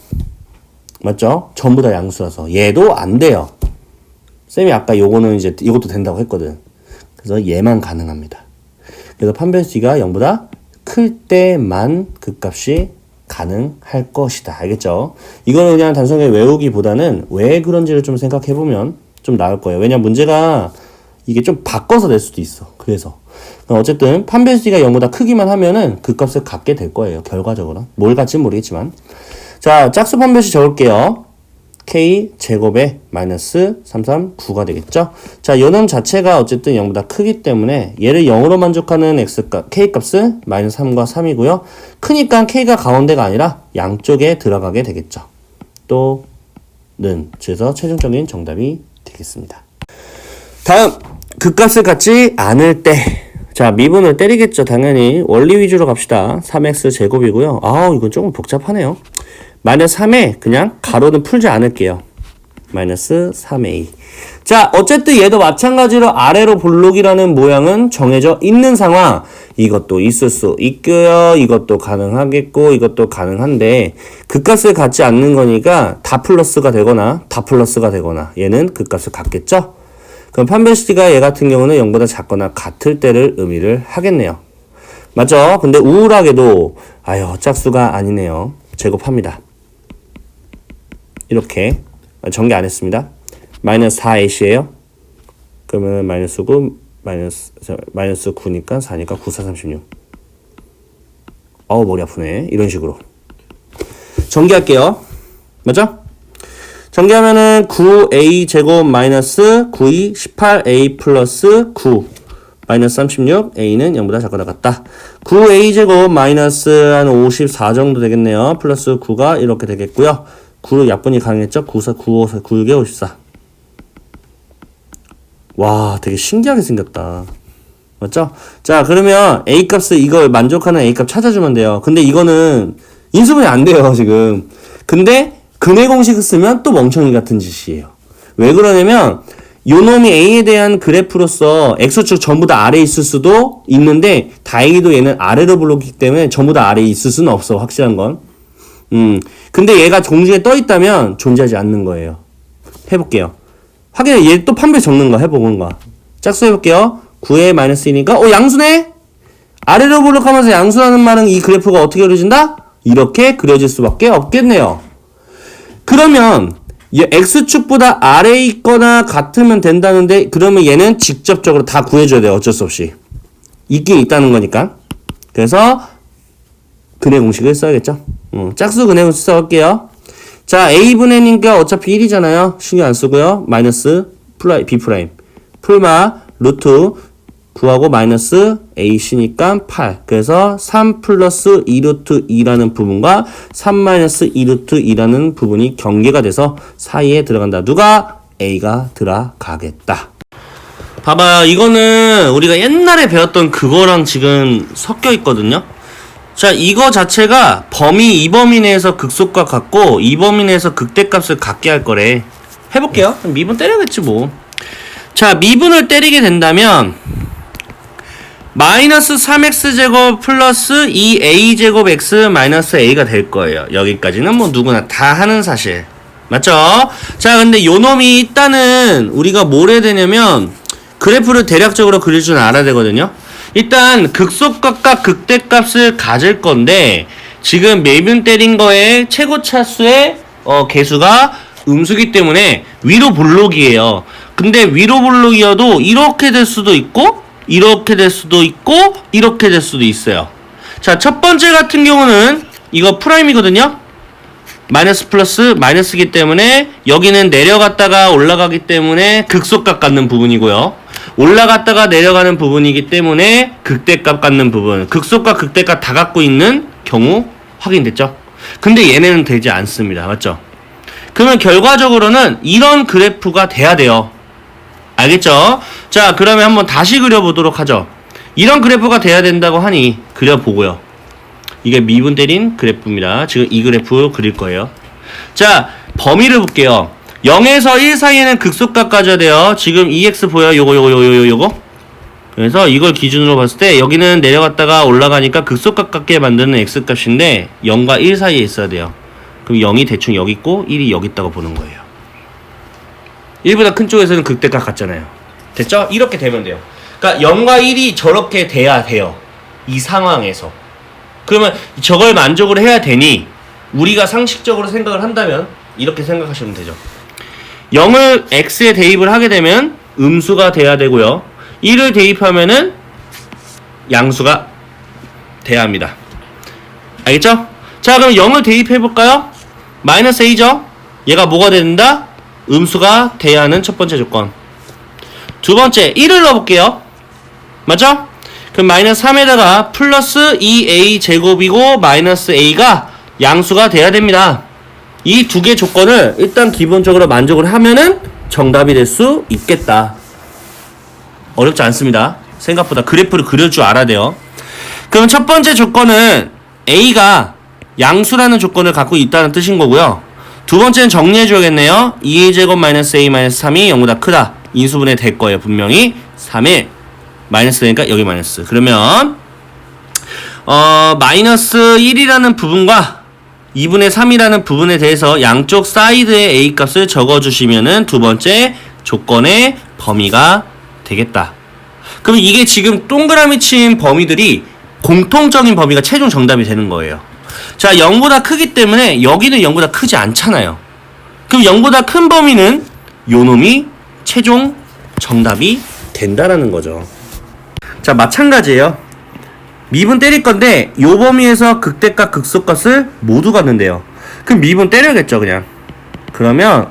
[SPEAKER 1] 맞죠? 전부 다 양수라서. 얘도 안 돼요. 쌤이 아까 요거는 이제 이것도 된다고 했거든. 그래서 얘만 가능합니다. 그래서 판별식이 0보다 클 때만 극값이 가능할 것이다. 알겠죠? 이거는 그냥 단순하게 외우기보다는 왜 그런지를 좀 생각해보면 좀 나을 거예요. 왜냐면 문제가 이게 좀 바꿔서 낼 수도 있어. 그래서 어쨌든 판별식이 0보다 크기만 하면은 극값을 갖게 될 거예요. 결과적으로. 뭘 갖지는 모르겠지만. 자, 짝수 판별식 적을게요. k제곱에 마이너스 339가 되겠죠? 자, 요놈 자체가 어쨌든 0보다 크기 때문에 얘를 0으로 만족하는 x값, k값은 마이너스 3과 3이고요. 크니까 k가 가운데가 아니라 양쪽에 들어가게 되겠죠. 또는 그래서 최종적인 정답이 되겠습니다. 다음, 극값을 갖지 않을 때 자, 미분을 때리겠죠. 당연히 원리 위주로 갑시다. 3x 제곱이고요. 이건 조금 복잡하네요. 마이너스 3에 그냥 가로는 풀지 않을게요. 마이너스 3a. 자, 어쨌든 얘도 마찬가지로 아래로 볼록이라는 모양은 정해져 있는 상황. 이것도 있을 수 있고요. 이것도 가능하겠고 이것도 가능한데 극값을 갖지 않는 거니까 다 플러스가 되거나 다 플러스가 되거나 얘는 극값을 갖겠죠. 그럼 판별식이 얘 같은 경우는 0보다 작거나 같을 때를 의미를 하겠네요. 맞죠? 근데 우울하게도 짝수가 아니네요. 제곱합니다. 이렇게 전개 안 했습니다. 마이너스 4ac예요. 그러면 마이너스 9, 마이너스 9니까 4니까 9, 4, 36. 머리 아프네. 이런 식으로. 전개할게요. 맞죠? 전개하면은 9a 제곱 마이너스 9이 18a 플러스 9 마이너스 36 a는 0보다 작거나 같다. 9a 제곱 마이너스 한 54 정도 되겠네요. 플러스 9가 이렇게 되겠고요. 9로 약분이 가능했죠? 9, 4, 9, 5, 4, 9, 6에 54. 와, 되게 신기하게 생겼다. 맞죠? 자, 그러면 A값을 이걸 만족하는 A값 찾아주면 돼요. 근데 이거는 인수분해 안 돼요, 지금. 근데 근해 공식을 쓰면 또 멍청이 같은 짓이에요. 왜 그러냐면 요 놈이 A에 대한 그래프로서 X축 전부 다 아래에 있을 수도 있는데 다행히도 얘는 아래로 불렀기 때문에 전부 다 아래에 있을 수는 없어, 확실한 건. 근데 얘가 공중에 떠 있다면 존재하지 않는 거예요. 해볼게요. 확인해. 얘 또 판별 적는 거 해보는 거. 짝수 해볼게요. 9에 마이너스 2니까 양수네? 아래로 볼록하면서 양수라는 말은 이 그래프가 어떻게 그려진다? 이렇게 그려질 수밖에 없겠네요. 그러면 얘 x축보다 아래에 있거나 같으면 된다는데 그러면 얘는 직접적으로 다 구해줘야 돼요. 어쩔 수 없이. 있긴 있다는 거니까. 그래서 근해 공식을 써야겠죠. 짝수 근해 공식 써볼게요. 자, a분의 니까 어차피 1이잖아요. 신경 안 쓰고요. 마이너스 b 프라임 풀마 루트 9하고 마이너스 AC니까 8. 그래서 3 플러스 2 루트 2라는 부분과 3 마이너스 2 루트 2라는 부분이 경계가 돼서 사이에 들어간다. 누가? A가 들어가겠다. 봐봐, 이거는 우리가 옛날에 배웠던 그거랑 지금 섞여 있거든요. 자, 이거 자체가 범위, 이 범위 내에서 극속과 같고 이 범위 내에서 극대값을 갖게 할 거래. 해볼게요. 미분 때려야겠지 뭐. 자, 미분을 때리게 된다면 마이너스 3x제곱 플러스 2a제곱 x 마이너스 a가 될 거예요. 여기까지는 뭐 누구나 다 하는 사실. 맞죠? 자, 근데 요 놈이 일단은 우리가 뭘 해야 되냐면 그래프를 대략적으로 그릴 줄 알아야 되거든요. 일단 극속값과 극대값을 가질 건데 지금 미분 때린 거에 최고차수의 개수가 음수기 때문에 위로 볼록이에요. 근데 위로 볼록이어도 이렇게 될 수도 있고 이렇게 될 수도 있고 이렇게 될 수도 있어요. 자, 첫 번째 같은 경우는 이거 프라임이거든요. 마이너스 플러스 마이너스이기 때문에 여기는 내려갔다가 올라가기 때문에 극속값 갖는 부분이고요. 올라갔다가 내려가는 부분이기 때문에 극대값 갖는 부분. 극속값 극대값 다 갖고 있는 경우 확인됐죠? 근데 얘네는 되지 않습니다. 맞죠? 그러면 결과적으로는 이런 그래프가 돼야 돼요. 알겠죠? 자, 그러면 한번 다시 그려보도록 하죠. 이런 그래프가 돼야 된다고 하니 그려보고요. 이게 미분 때린 그래프입니다. 지금 이 그래프 그릴 거예요. 자, 범위를 볼게요. 0에서 1 사이에는 극속값 가져야 돼요. 지금 2x 보여요? 요거. 그래서 이걸 기준으로 봤을 때 여기는 내려갔다가 올라가니까 극속값 같게 만드는 x값인데 0과 1 사이에 있어야 돼요. 그럼 0이 대충 여기 있고 1이 여기 있다고 보는 거예요. 1보다 큰 쪽에서는 극대값 같잖아요. 됐죠? 이렇게 되면 돼요. 그러니까 0과 1이 저렇게 돼야 돼요. 이 상황에서. 그러면 저걸 만족을 해야 되니 우리가 상식적으로 생각을 한다면 이렇게 생각하시면 되죠. 0을 x에 대입을 하게 되면 음수가 돼야 되고요. 1을 대입하면은 양수가 돼야 합니다. 알겠죠? 자, 그럼 0을 대입해 볼까요? 마이너스 a죠? 얘가 뭐가 된다? 음수가 돼야 하는 첫 번째 조건. 두 번째 1을 넣어볼게요. 맞죠? 그럼 마이너스 3에다가 플러스 2a 제곱이고 마이너스 a가 양수가 돼야 됩니다. 이 두 개 조건을 일단 기본적으로 만족을 하면은 정답이 될 수 있겠다. 어렵지 않습니다. 생각보다 그래프를 그릴 줄 알아야 돼요. 그럼 첫 번째 조건은 a가 양수라는 조건을 갖고 있다는 뜻인 거고요. 두 번째는 정리해줘야겠네요. 2a제곱 마이너스 a 마이너스 3이 0보다 크다. 인수분해 될 거예요. 분명히 3일 마이너스 되니까 여기 마이너스. 그러면 마이너스 1이라는 부분과 2분의 3이라는 부분에 대해서 양쪽 사이드의 a 값을 적어주시면은 두 번째 조건의 범위가 되겠다. 그럼 이게 지금 동그라미 친 범위들이 공통적인 범위가 최종 정답이 되는 거예요. 자, 0보다 크기 때문에 여기는 0보다 크지 않잖아요. 그럼 0보다 큰 범위는 요 놈이 최종 정답이 된다라는 거죠. 자, 마찬가지예요. 미분 때릴 건데 요 범위에서 극대값 극소값을 모두 갖는데요. 그럼 미분 때려야겠죠, 그냥. 그러면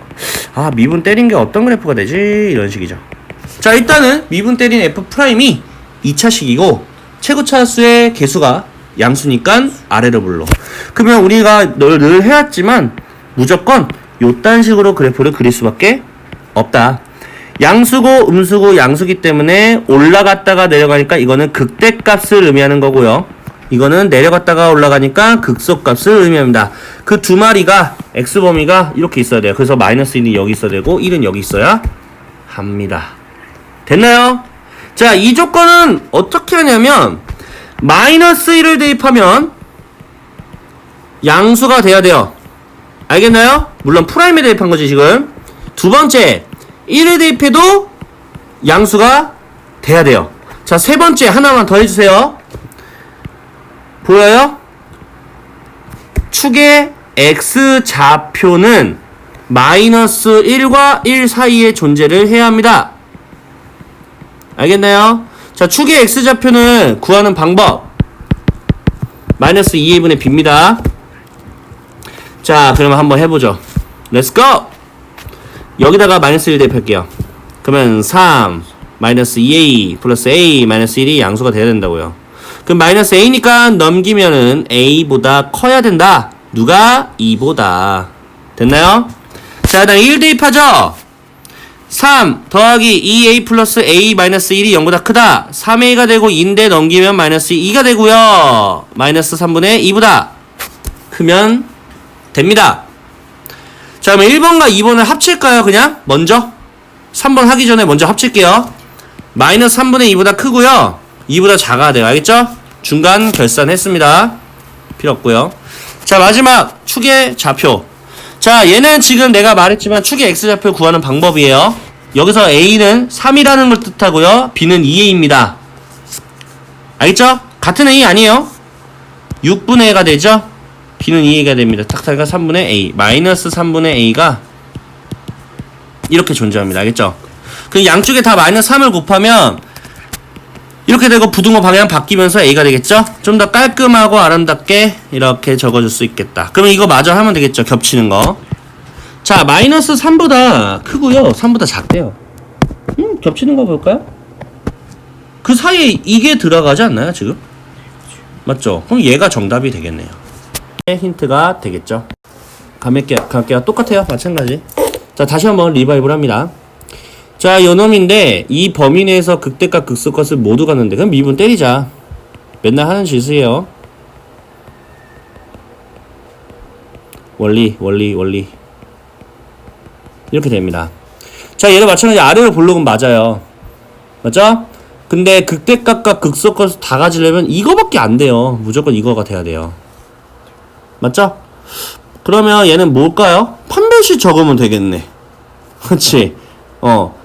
[SPEAKER 1] 미분 때린 게 어떤 그래프가 되지? 이런 식이죠. 자, 일단은 미분 때린 F'이 2차식이고 최고차수의 개수가 양수니까 아래로 불러. 그러면 우리가 늘 해왔지만 무조건 요딴 식으로 그래프를 그릴 수밖에 없다. 양수고 음수고 양수기 때문에 올라갔다가 내려가니까 이거는 극대값을 의미하는 거고요. 이거는 내려갔다가 올라가니까 극소값을 의미합니다. 그 두 마리가 x범위가 이렇게 있어야 돼요. 그래서 마이너스 1이 여기 있어야 되고 1은 여기 있어야 합니다. 됐나요? 자, 이 조건은 어떻게 하냐면 마이너스 1을 대입하면 양수가 돼야 돼요. 알겠나요? 물론 프라임에 대입한 거지 지금. 두 번째 1을 대입해도 양수가 돼야 돼요. 자, 세 번째 하나만 더 해주세요. 보여요? 축의 x좌표는 마이너스 1과 1 사이에 존재를 해야 합니다. 알겠나요? 자, 축의 x좌표는 구하는 방법 마이너스 2a분의 b입니다. 자, 그러면 한번 해보죠. 렛츠고! 여기다가 마이너스 1 대입할게요. 그러면 3 마이너스 2a 플러스 a 마이너스 1이 양수가 돼야 된다고요. 그럼 마이너스 a니까 넘기면은 a보다 커야 된다. 누가? 2보다. 됐나요? 자, 다음 1 대입하죠? 3 더하기 2a 플러스 a 마이너스 1이 0보다 크다. 3a가 되고 2인데 넘기면 마이너스 2가 되고요. 마이너스 3분의 2보다 크면 됩니다. 자, 그러면 1번과 2번을 합칠까요? 그냥 먼저 3번 하기 전에 먼저 합칠게요. 마이너스 3분의 2보다 크고요. 2보다 작아야 돼요. 알겠죠? 중간 결산했습니다. 필요 없고요. 자, 마지막 축의 좌표. 자, 얘는 지금 내가 말했지만 축의 x좌표 구하는 방법이에요. 여기서 a는 3이라는 걸 뜻하고요. b는 2a입니다. 알겠죠? 같은 a 아니에요. 6분의 a가 되죠? b는 2a가 됩니다. 탁탁이가 3분의 a. 마이너스 3분의 a가 이렇게 존재합니다. 알겠죠? 그 양쪽에 다 마이너스 3을 곱하면 이렇게 되고 부등호 방향 바뀌면서 a가 되겠죠? 좀 더 깔끔하고 아름답게 이렇게 적어줄 수 있겠다. 그러면 이거 마저 하면 되겠죠? 겹치는 거. 자, 마이너스 3보다 크고요. 3보다 작대요. 겹치는 거 볼까요? 그 사이에 이게 들어가지 않나요, 지금? 맞죠? 그럼 얘가 정답이 되겠네요. 힌트가 되겠죠? 갈게요. 똑같아요. 마찬가지. 자, 다시 한번 리바이브를 합니다. 자, 요놈인데 이 범위 내에서 극대값 극소값을 모두 갖는데 그럼 미분 때리자. 맨날 하는 짓이에요. 원리 이렇게 됩니다. 자, 얘도 마찬가지 아래로 볼록은 맞아요. 맞죠? 근데 극대값과 극소값을 다 가지려면 이거밖에 안 돼요. 무조건 이거가 돼야 돼요. 맞죠? 그러면 얘는 뭘까요? 판별식 적으면 되겠네. 그렇지?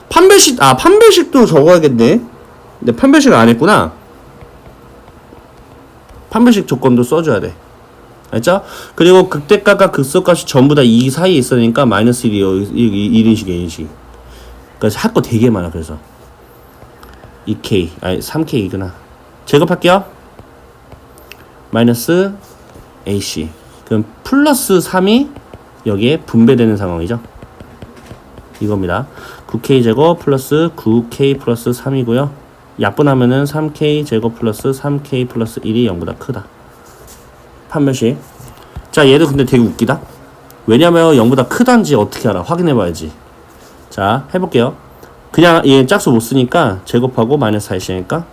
[SPEAKER 1] 판별식도 적어야겠네. 근데 판별식을 안 했구나. 판별식 조건도 써줘야 돼. 알죠? 그리고 극대값과 극소값이 전부 다 이 사이에 있으니까 마이너스 1이 1인식, N식. 그래서 할 거 되게 많아, 그래서. 2K, 3K구나. 제곱할게요. 마이너스 AC. 그럼 플러스 3이 여기에 분배되는 상황이죠. 이겁니다. 9K 제곱 플러스 9K 플러스 3이고요. 약분하면은 3K 제곱 플러스 3K 플러스 1이 0보다 크다. 판별식. 자, 얘도 근데 되게 웃기다. 왜냐면 0보다 크단지 어떻게 알아? 확인해봐야지. 자, 해볼게요. 그냥 얘는 짝수 못 쓰니까 제곱하고 마이너스 4이니까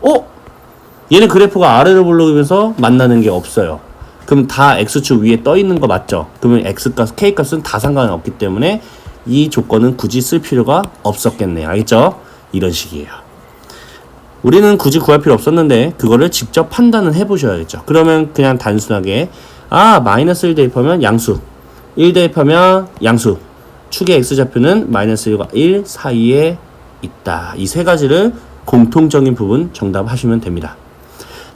[SPEAKER 1] 얘는 그래프가 아래로 볼록이면서 만나는 게 없어요. 그럼 다 x축 위에 떠 있는 거 맞죠? 그러면 x값, k값은 다 상관이 없기 때문에 이 조건은 굳이 쓸 필요가 없었겠네요. 알겠죠? 이런 식이에요. 우리는 굳이 구할 필요 없었는데 그거를 직접 판단을 해보셔야겠죠. 그러면 그냥 단순하게 마이너스 1 대입하면 양수, 1 대입하면 양수, 축의 x좌표는 마이너스 1과 1 사이에 있다. 이 세 가지를 공통적인 부분 정답하시면 됩니다.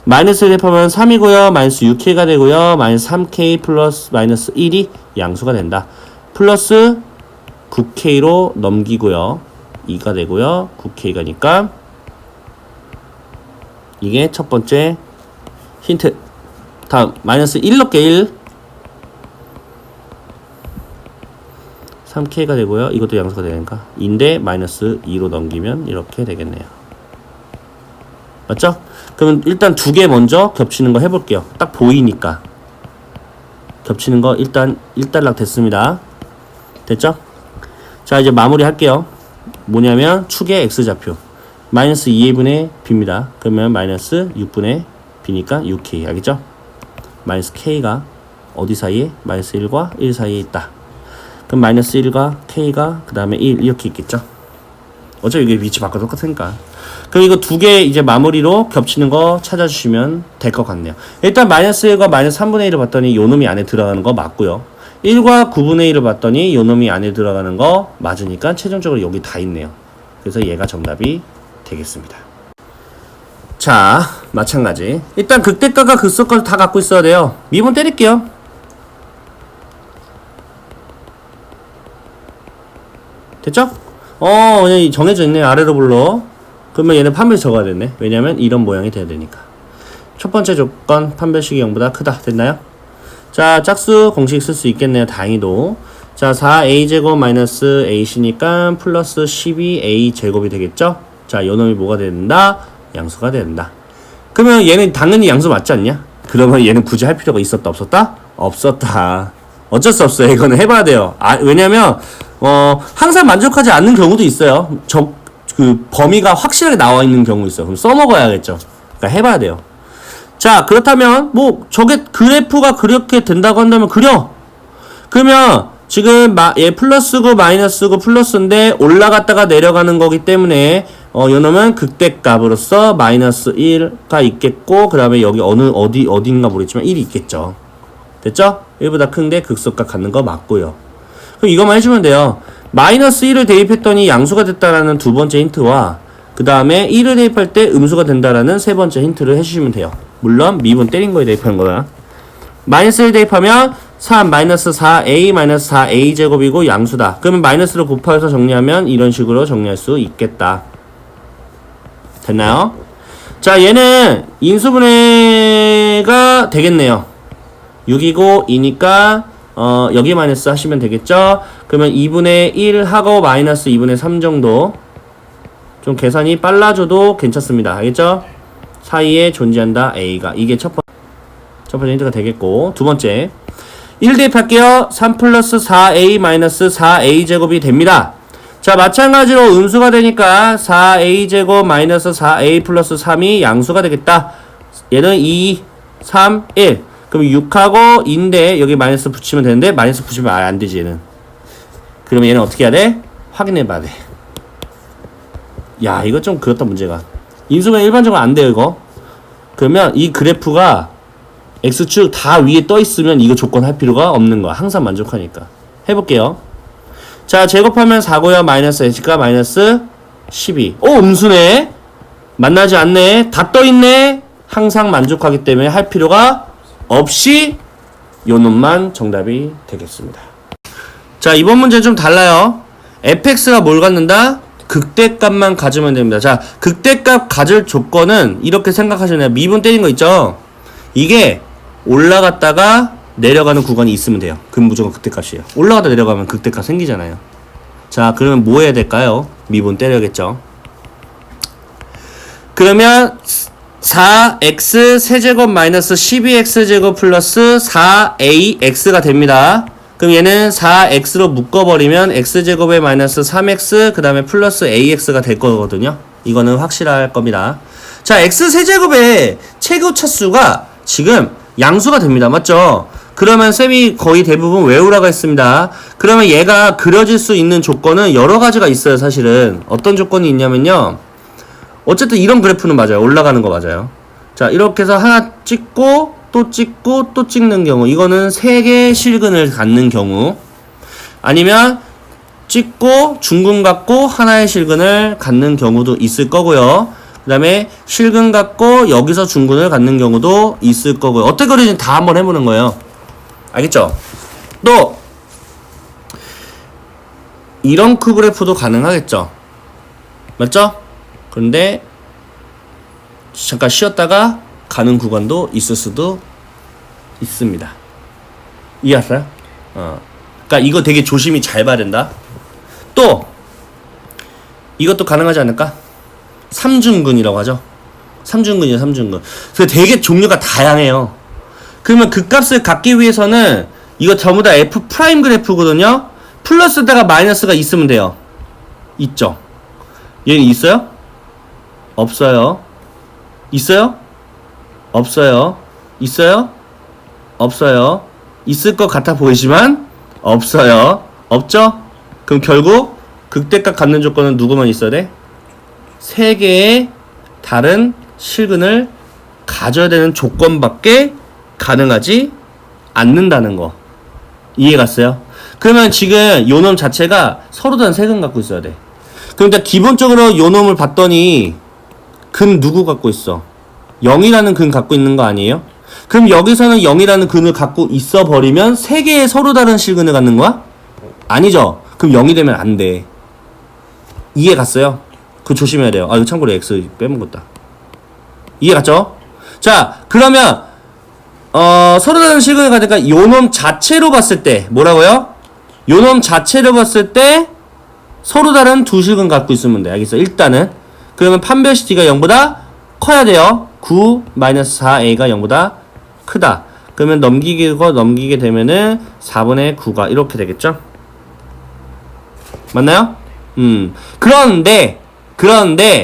[SPEAKER 1] 마이너스 1 대입하면 3이고요. 마이너스 6k가 되고요. 마이너스 3k 플러스 마이너스 1이 양수가 된다. 플러스 9k로 넘기고요. 2가 되고요. 9k가니까 이게 첫 번째 힌트. 다음 마이너스 1 넣게 1 3k가 되고요. 이것도 양수가 되니까 2인데 마이너스 2로 넘기면 이렇게 되겠네요. 맞죠? 그러면 일단 두 개 먼저 겹치는 거 해볼게요. 딱 보이니까 겹치는 거 일단 1단락 됐습니다. 됐죠? 자, 이제 마무리 할게요. 뭐냐면 축의 x좌표 마이너스 2a분의 b입니다. 그러면 마이너스 6분의 b니까 6k. 알겠죠? 마이너스 k가 어디 사이에? 마이너스 1과 1 사이에 있다. 그럼 마이너스 1과 k가 그 다음에 1 이렇게 있겠죠? 어차피 이게 위치 바꿔도 똑같으니까. 그럼 이거 두 개 이제 마무리로 겹치는 거 찾아주시면 될 것 같네요. 일단 마이너스 1과 마이너스 3분의 1을 봤더니 요놈이 안에 들어가는 거 맞고요. 1과 9분의 1을 봤더니 요놈이 안에 들어가는 거 맞으니까 최종적으로 여기 다 있네요. 그래서 얘가 정답이 되겠습니다. 자, 마찬가지. 일단 극대값과 극소값 다 갖고 있어야 돼요. 미분 때릴게요. 됐죠? 그냥 정해져 있네. 아래로 불러. 그러면 얘는 판별식 적어야 되네. 왜냐면 이런 모양이 돼야 되니까. 첫 번째 조건 판별식이 0보다 크다. 됐나요? 자, 짝수 공식 쓸 수 있겠네요. 다행히도. 자, 4a제곱 마이너스 ac니까 플러스 12a제곱이 되겠죠? 자, 요 놈이 뭐가 된다? 양수가 된다. 그러면 얘는 당연히 양수 맞지 않냐? 그러면 얘는 굳이 할 필요가 있었다 없었다? 없었다. 어쩔 수 없어요. 이거는 해봐야 돼요. 왜냐면 항상 만족하지 않는 경우도 있어요. 그 범위가 확실하게 나와 있는 경우 있어요. 그럼 써먹어야겠죠. 그러니까 해봐야 돼요. 자, 그렇다면 뭐 저게 그래프가 그렇게 된다고 한다면 그려. 그러면 지금 얘 플러스고 마이너스고 플러스인데 올라갔다가 내려가는 거기 때문에 요 놈은 극대값으로서 마이너스 1가 있겠고, 그 다음에 여기 어딘가 모르겠지만 1이 있겠죠. 됐죠? 1보다 큰데 극소값 갖는 거 맞고요. 그럼 이것만 해주면 돼요. 마이너스 1을 대입했더니 양수가 됐다라는 두 번째 힌트와 그 다음에 1을 대입할 때 음수가 된다라는 세 번째 힌트를 해주시면 돼요. 물론 미분 때린 거에 대입하는 거야. 마이너스 1 대입하면 3 마이너스 4a 마이너스 4a 제곱이고 양수다. 그러면 마이너스를 곱해서 정리하면 이런 식으로 정리할 수 있겠다. 됐나요? 자, 얘는 인수분해가 되겠네요. 6이고 2니까 여기 마이너스 하시면 되겠죠? 그러면 2분의 1 하고 마이너스 2분의 3 정도 좀 계산이 빨라져도 괜찮습니다. 알겠죠? 사이에 존재한다 a가. 이게 첫 번째 힌트가 되겠고, 두 번째 1 대입할게요. 3 플러스 4a 마이너스 4a 제곱이 됩니다. 자, 마찬가지로 음수가 되니까 4a 제곱 마이너스 4a 플러스 3이 양수가 되겠다. 얘는 2, 3, 1. 그럼 6하고 2인데 여기 마이너스 붙이면 되는데 마이너스 붙이면 안 되지 얘는. 그러면 얘는 어떻게 해야 돼? 확인해 봐야 돼. 야, 이거 좀 그렇다 문제가. 인수분해 일반적으로 안 돼요 이거. 그러면 이 그래프가 X축 다 위에 떠 있으면 이거 조건 할 필요가 없는 거야. 항상 만족하니까. 해볼게요. 자, 제곱하면 4고요. 마이너스 H가 마이너스 12. 음수네. 만나지 않네. 다 떠 있네. 항상 만족하기 때문에 할 필요가 없이 요 놈만 정답이 되겠습니다. 자, 이번 문제는 좀 달라요. fx가 뭘 갖는다? 극대값만 가지면 됩니다. 자, 극대값 가질 조건은 이렇게 생각하시면 돼요. 미분 때린 거 있죠? 이게 올라갔다가 내려가는 구간이 있으면 돼요. 그럼 무조건 극대값이에요. 올라가다 내려가면 극대값 생기잖아요. 자, 그러면 뭐 해야 될까요? 미분 때려야겠죠. 그러면 4x 세제곱 마이너스 12x제곱 플러스 4ax가 됩니다. 그럼 얘는 4x로 묶어버리면 x제곱에 마이너스 3x 그 다음에 플러스 ax가 될 거거든요. 이거는 확실할 겁니다. 자, x 세제곱의 최고 차수가 지금 양수가 됩니다. 맞죠? 그러면 쌤이 거의 대부분 외우라고 했습니다. 그러면 얘가 그려질 수 있는 조건은 여러 가지가 있어요. 사실은 어떤 조건이 있냐면요, 어쨌든 이런 그래프는 맞아요. 올라가는 거 맞아요. 자, 이렇게 해서 하나 찍고 또 찍고 또 찍는 경우, 이거는 3개의 실근을 갖는 경우, 아니면 찍고 중근 갖고 하나의 실근을 갖는 경우도 있을 거고요. 그 다음에 실근 갖고 여기서 중근을 갖는 경우도 있을 거고요. 어떻게 그리는지 다 한번 해보는 거예요. 알겠죠? 또 이런 그래프도 가능하겠죠? 맞죠? 그런데 잠깐 쉬었다가 가는 구간도 있을 수도 있습니다. 이해하세요? 그러니까 이거 되게 조심히 잘 봐야 된다. 또 이것도 가능하지 않을까? 삼중근이라고 하죠. 삼중근이에요. 삼중근. 그래서 되게 종류가 다양해요. 그러면 그 값을 갖기 위해서는 이거 전부 다 F 프라임 그래프거든요. 플러스다가 마이너스가 있으면 돼요. 있죠? 얘는 있어요? 없어요? 있어요? 없어요? 있어요? 없어요? 있을 것 같아 보이지만 없어요. 없죠? 그럼 결국 극대값 갖는 조건은 누구만 있어야 돼? 3개의 다른 실근을 가져야 되는 조건밖에 가능하지 않는다는 거. 이해 갔어요? 그러면 지금 요 놈 자체가 서로 다른 세근 갖고 있어야 돼. 그럼 일단 기본적으로 요 놈을 봤더니 근 누구 갖고 있어? 0이라는 근 갖고 있는 거 아니에요? 그럼 여기서는 0이라는 근을 갖고 있어 버리면 3개의 서로 다른 실근을 갖는 거야? 아니죠. 그럼 0이 되면 안 돼. 이해 갔어요? 그거 조심해야 돼요. 이거 참고로 x 빼먹었다. 이해 갔죠? 자, 그러면 서로 다른 실근을 가니까 요 놈 자체로 봤을 때 뭐라고요? 요 놈 자체로 봤을 때 서로 다른 두 실근 갖고 있으면 돼. 알겠어? 일단은. 그러면 판별시 D가 0보다 커야 돼요. 9 마이너스 4A가 0보다 크다. 그러면 넘기게 되면은 4분의 9가 이렇게 되겠죠? 맞나요? 그런데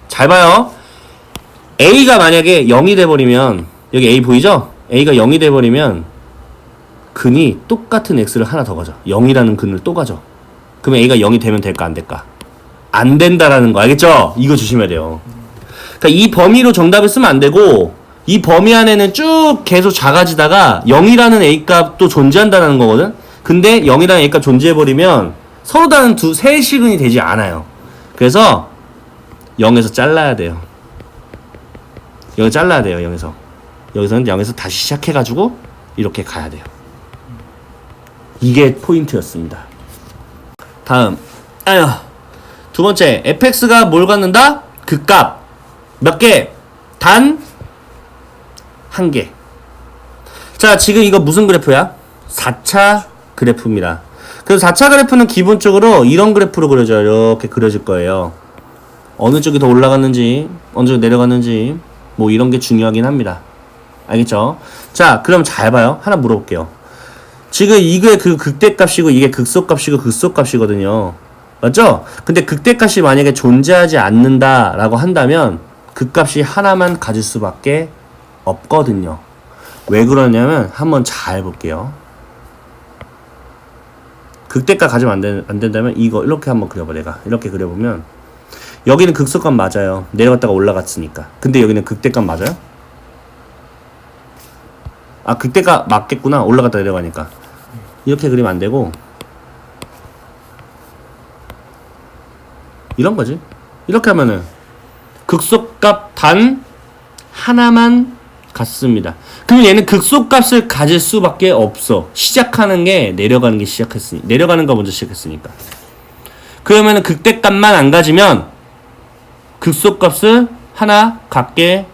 [SPEAKER 1] 잘 봐요. A가 만약에 0이 돼버리면 여기 A 보이죠? A가 0이 돼버리면 근이 똑같은 X를 하나 더 가져. 0이라는 근을 또 가져. 그러면 A가 0이 되면 될까 안 될까? 안 된다라는 거 알겠죠? 이거 조심해야 돼요. 그러니까 이 범위로 정답을 쓰면 안 되고 이 범위 안에는 쭉 계속 작아지다가 0이라는 A값도 존재한다는 거거든? 근데 0이라는 A값 존재해버리면 서로 다른 세 시근이 되지 않아요. 그래서 0에서 잘라야 돼요. 여기 잘라야 돼요. 0에서. 여기서는 0에서 다시 시작해가지고 이렇게 가야 돼요. 이게 포인트였습니다. 다음 두 번째 fx가 뭘 갖는다? 극값 몇 개? 단 한 개. 자, 지금 이거 무슨 그래프야? 4차 그래프입니다. 그래서 4차 그래프는 기본적으로 이런 그래프로 그려져요. 이렇게 그려질 거예요. 어느 쪽이 더 올라갔는지 어느 쪽이 내려갔는지 뭐 이런 게 중요하긴 합니다. 알겠죠? 자, 그럼 잘 봐요. 하나 물어볼게요. 지금 이게 그 극대값이고 이게 극소값이고 극소값이거든요. 맞죠? 근데 극대값이 만약에 존재하지 않는다라고 한다면 극값이 하나만 가질 수밖에 없거든요. 왜 그러냐면 한번 잘 볼게요. 극대값 가지면 안 된다면 이거 이렇게 한번 그려봐. 내가 이렇게 그려보면 여기는 극소값 맞아요. 내려갔다가 올라갔으니까. 근데 여기는 극대값 맞아요? 아, 극대값 맞겠구나. 올라갔다 내려가니까. 이렇게 그리면 안 되고 이런 거지. 이렇게 하면은 극소값 단 하나만 같습니다. 그럼 얘는 극소값을 가질 수밖에 없어. 시작하는 게 내려가는 게 시작했으니 내려가는 거 먼저 시작했으니까. 그러면은 극대값만 안 가지면 극소값을 하나 갖게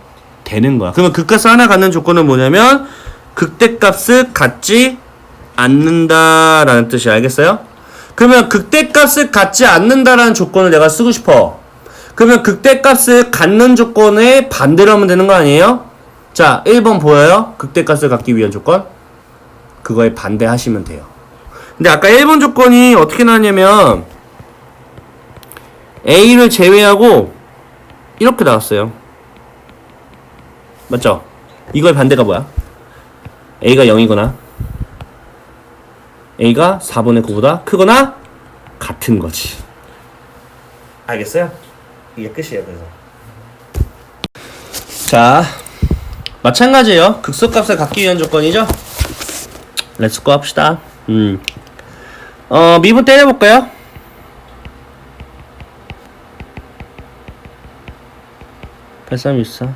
[SPEAKER 1] 되는 거야. 그러면 극값을 하나 갖는 조건은 뭐냐면 극대값을 갖지 않는다라는 뜻이야. 알겠어요? 그러면 극대값을 갖지 않는다라는 조건을 내가 쓰고 싶어. 그러면 극대값을 갖는 조건에 반대로 하면 되는 거 아니에요? 자, 1번 보여요? 극대값을 갖기 위한 조건? 그거에 반대하시면 돼요. 근데 아까 1번 조건이 어떻게 나왔냐면 A를 제외하고 이렇게 나왔어요. 맞죠? 이거의 반대가 뭐야? A가 0이거나 A가 4분의 9보다 크거나 같은 거지. 알겠어요? 이게 끝이에요. 그래서 자, 마찬가지예요. 극소값을 갖기 위한 조건이죠. 렛츠고 합시다. 미분 때려볼까요? (8324)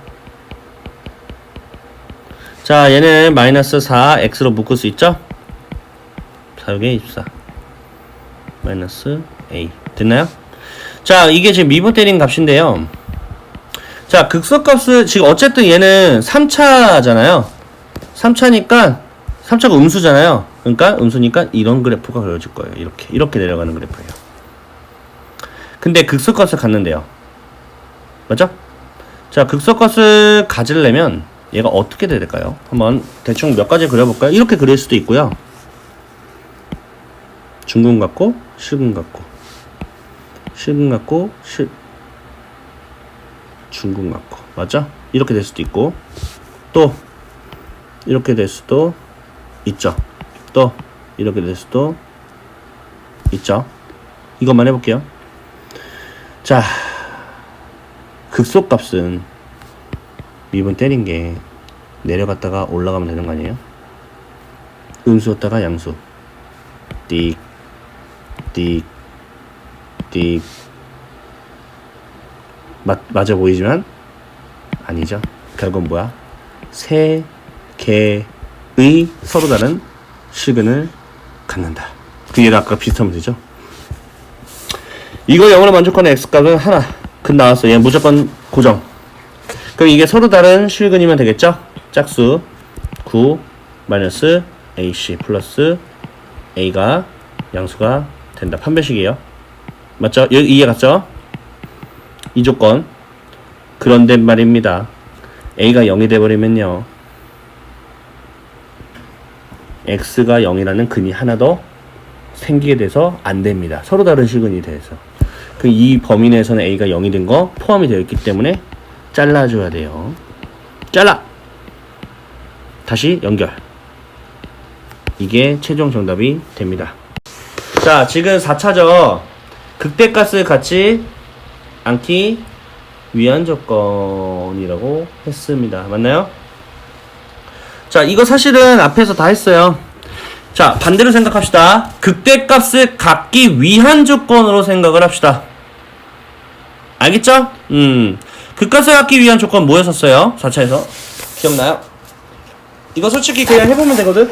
[SPEAKER 1] 자, 얘는 마이너스 4x로 묶을 수 있죠? 4, 6에 24 마이너스 a 됐나요? 자, 이게 지금 미분 때린 값인데요. 자, 극소값을 지금 어쨌든 얘는 3차잖아요. 3차니까 3차가 음수잖아요. 그러니까 음수니까 이런 그래프가 그려질 거예요. 이렇게 내려가는 그래프예요. 근데 극소값을 갖는데요. 맞죠? 자, 극소값을 가지려면 얘가 어떻게 돼야 될까요? 한번 대충 몇 가지 그려볼까요? 이렇게 그릴 수도 있고요. 중근 같고 실근 같고 실근 같고 중근 같고 맞죠? 이렇게 될 수도 있고 또 이렇게 될 수도 있죠. 또 이렇게 될 수도 있죠. 이것만 해볼게요. 자, 극소값은 미분 때린 게 내려갔다가 올라가면 되는 거 아니에요? 음수였다가 양수 띡 띡 띡 맞아 보이지만 아니죠. 결국은 뭐야? 세 개의 서로 다른 실근을 갖는다. 그 얘도 아까 비슷하면 되죠. 이거 0으로 만족하는 x값은 하나. 근 나왔어. 얘 무조건 고정. 그럼 이게 서로 다른 실근이면 되겠죠? 짝수 9 마이너스 ac 플러스 a가 양수가 된다. 판별식이에요. 맞죠? 이해 갔죠? 이 조건. 그런데 말입니다. a가 0이 돼버리면요. x가 0이라는 근이 하나 더 생기게 돼서 안 됩니다. 서로 다른 실근이 돼서. 이 범위 내에서는 a가 0이 된 거 포함이 되어 있기 때문에 잘라줘야 돼요. 잘라! 다시 연결. 이게 최종 정답이 됩니다. 자, 지금 4차죠. 극대가스 같지 않기 위한 조건이라고 했습니다. 맞나요? 자, 이거 사실은 앞에서 다 했어요. 자, 반대로 생각합시다. 극대값을 갖기 위한 조건으로 생각을 합시다. 알겠죠? 극값을 갖기 위한 조건 뭐였었어요? 4차에서. 기억나요? 이거 솔직히 그냥 해보면 되거든?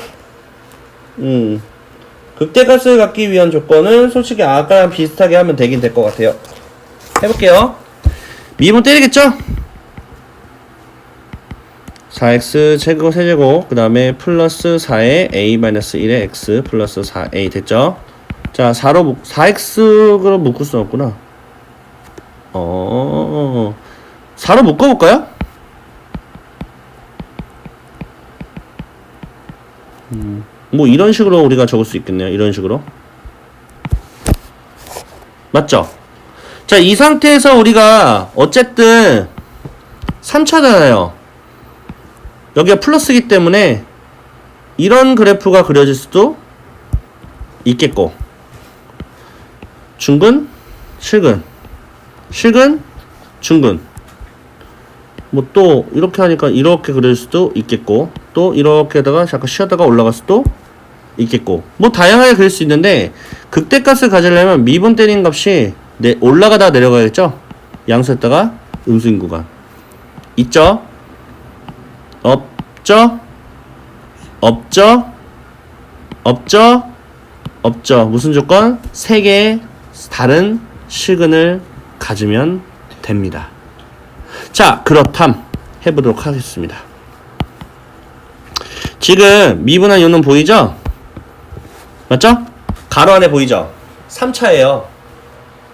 [SPEAKER 1] 극대값을 갖기 위한 조건은 솔직히 아까랑 비슷하게 하면 되긴 될 것 같아요. 해볼게요. 미분 때리겠죠? 4x 제곱 세제곱 그 다음에 플러스 4에 a-1의 x 플러스 4a 됐죠? 자 4x로 묶을 수 없구나. 4로 묶어볼까요? 뭐 이런 식으로 우리가 적을 수 있겠네요. 이런 식으로. 맞죠? 자, 이 상태에서 우리가 어쨌든 3차잖아요. 여기가 플러스이기 때문에 이런 그래프가 그려질 수도 있겠고, 중근, 실근, 실근, 중근, 뭐 또 이렇게 하니까 이렇게 그릴 수도 있겠고, 또 이렇게 하다가 잠깐 쉬었다가 올라갈 수도 있겠고, 뭐 다양하게 그릴 수 있는데, 극대값을 가지려면 미분 때리는 값이 올라가다가 내려가겠죠? 양수했다가 음수인 구간 있죠? 없죠? 없죠? 없죠? 없죠. 무슨 조건? 3개의 다른 실근을 가지면 됩니다. 자, 그렇담 해보도록 하겠습니다. 지금 미분한 요는 보이죠? 맞죠? 가로 안에 보이죠? 3차예요.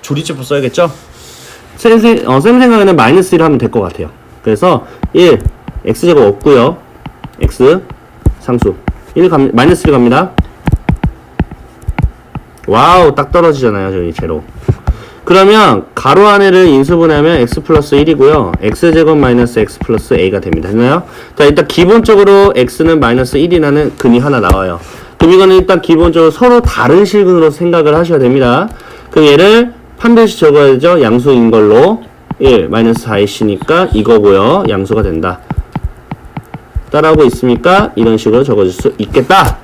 [SPEAKER 1] 조리제법 써야겠죠? 쌤 생각에는 마이너스 1 하면 될 것 같아요. 그래서 1, x제곱 없고요. x 상수 마이너스 1 갑니다. 와우, 딱 떨어지잖아요. 저기 제로. 그러면 가로 안에를 인수분해하면 x 플러스 1이고요. x제곱 마이너스 x 플러스 a가 됩니다. 됐나요? 자, 일단 기본적으로 x는 마이너스 1이라는 근이 하나 나와요. 그럼 이거는 일단 기본적으로 서로 다른 실근으로 생각을 하셔야 됩니다. 그럼 얘를 판별식 적어야죠. 양수인 걸로 1 마이너스 4ac니까 이거고요. 양수가 된다. 따라오고 있습니까? 이런 식으로 적어줄 수 있겠다.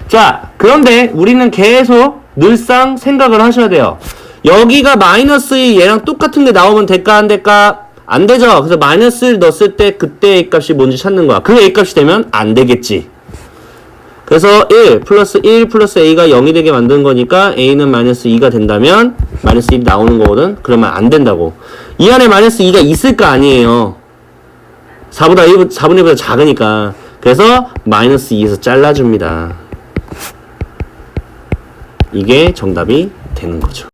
[SPEAKER 1] 자, 그런데 우리는 계속 늘상 생각을 하셔야 돼요. 여기가 마이너스 2 얘랑 똑같은 게 나오면 될까 안 될까? 안 되죠. 그래서 마이너스 1 넣었을 때 그때 A값이 뭔지 찾는 거야. 그 A값이 되면 안 되겠지. 그래서 1 플러스 A가 0이 되게 만든 거니까 A는 마이너스 2가 된다면 마이너스 1이 나오는 거거든. 그러면 안 된다고. 이 안에 마이너스 2가 있을 거 아니에요. 4분의 1보다 작으니까. 그래서 마이너스 2에서 잘라줍니다. 이게 정답이 되는 거죠.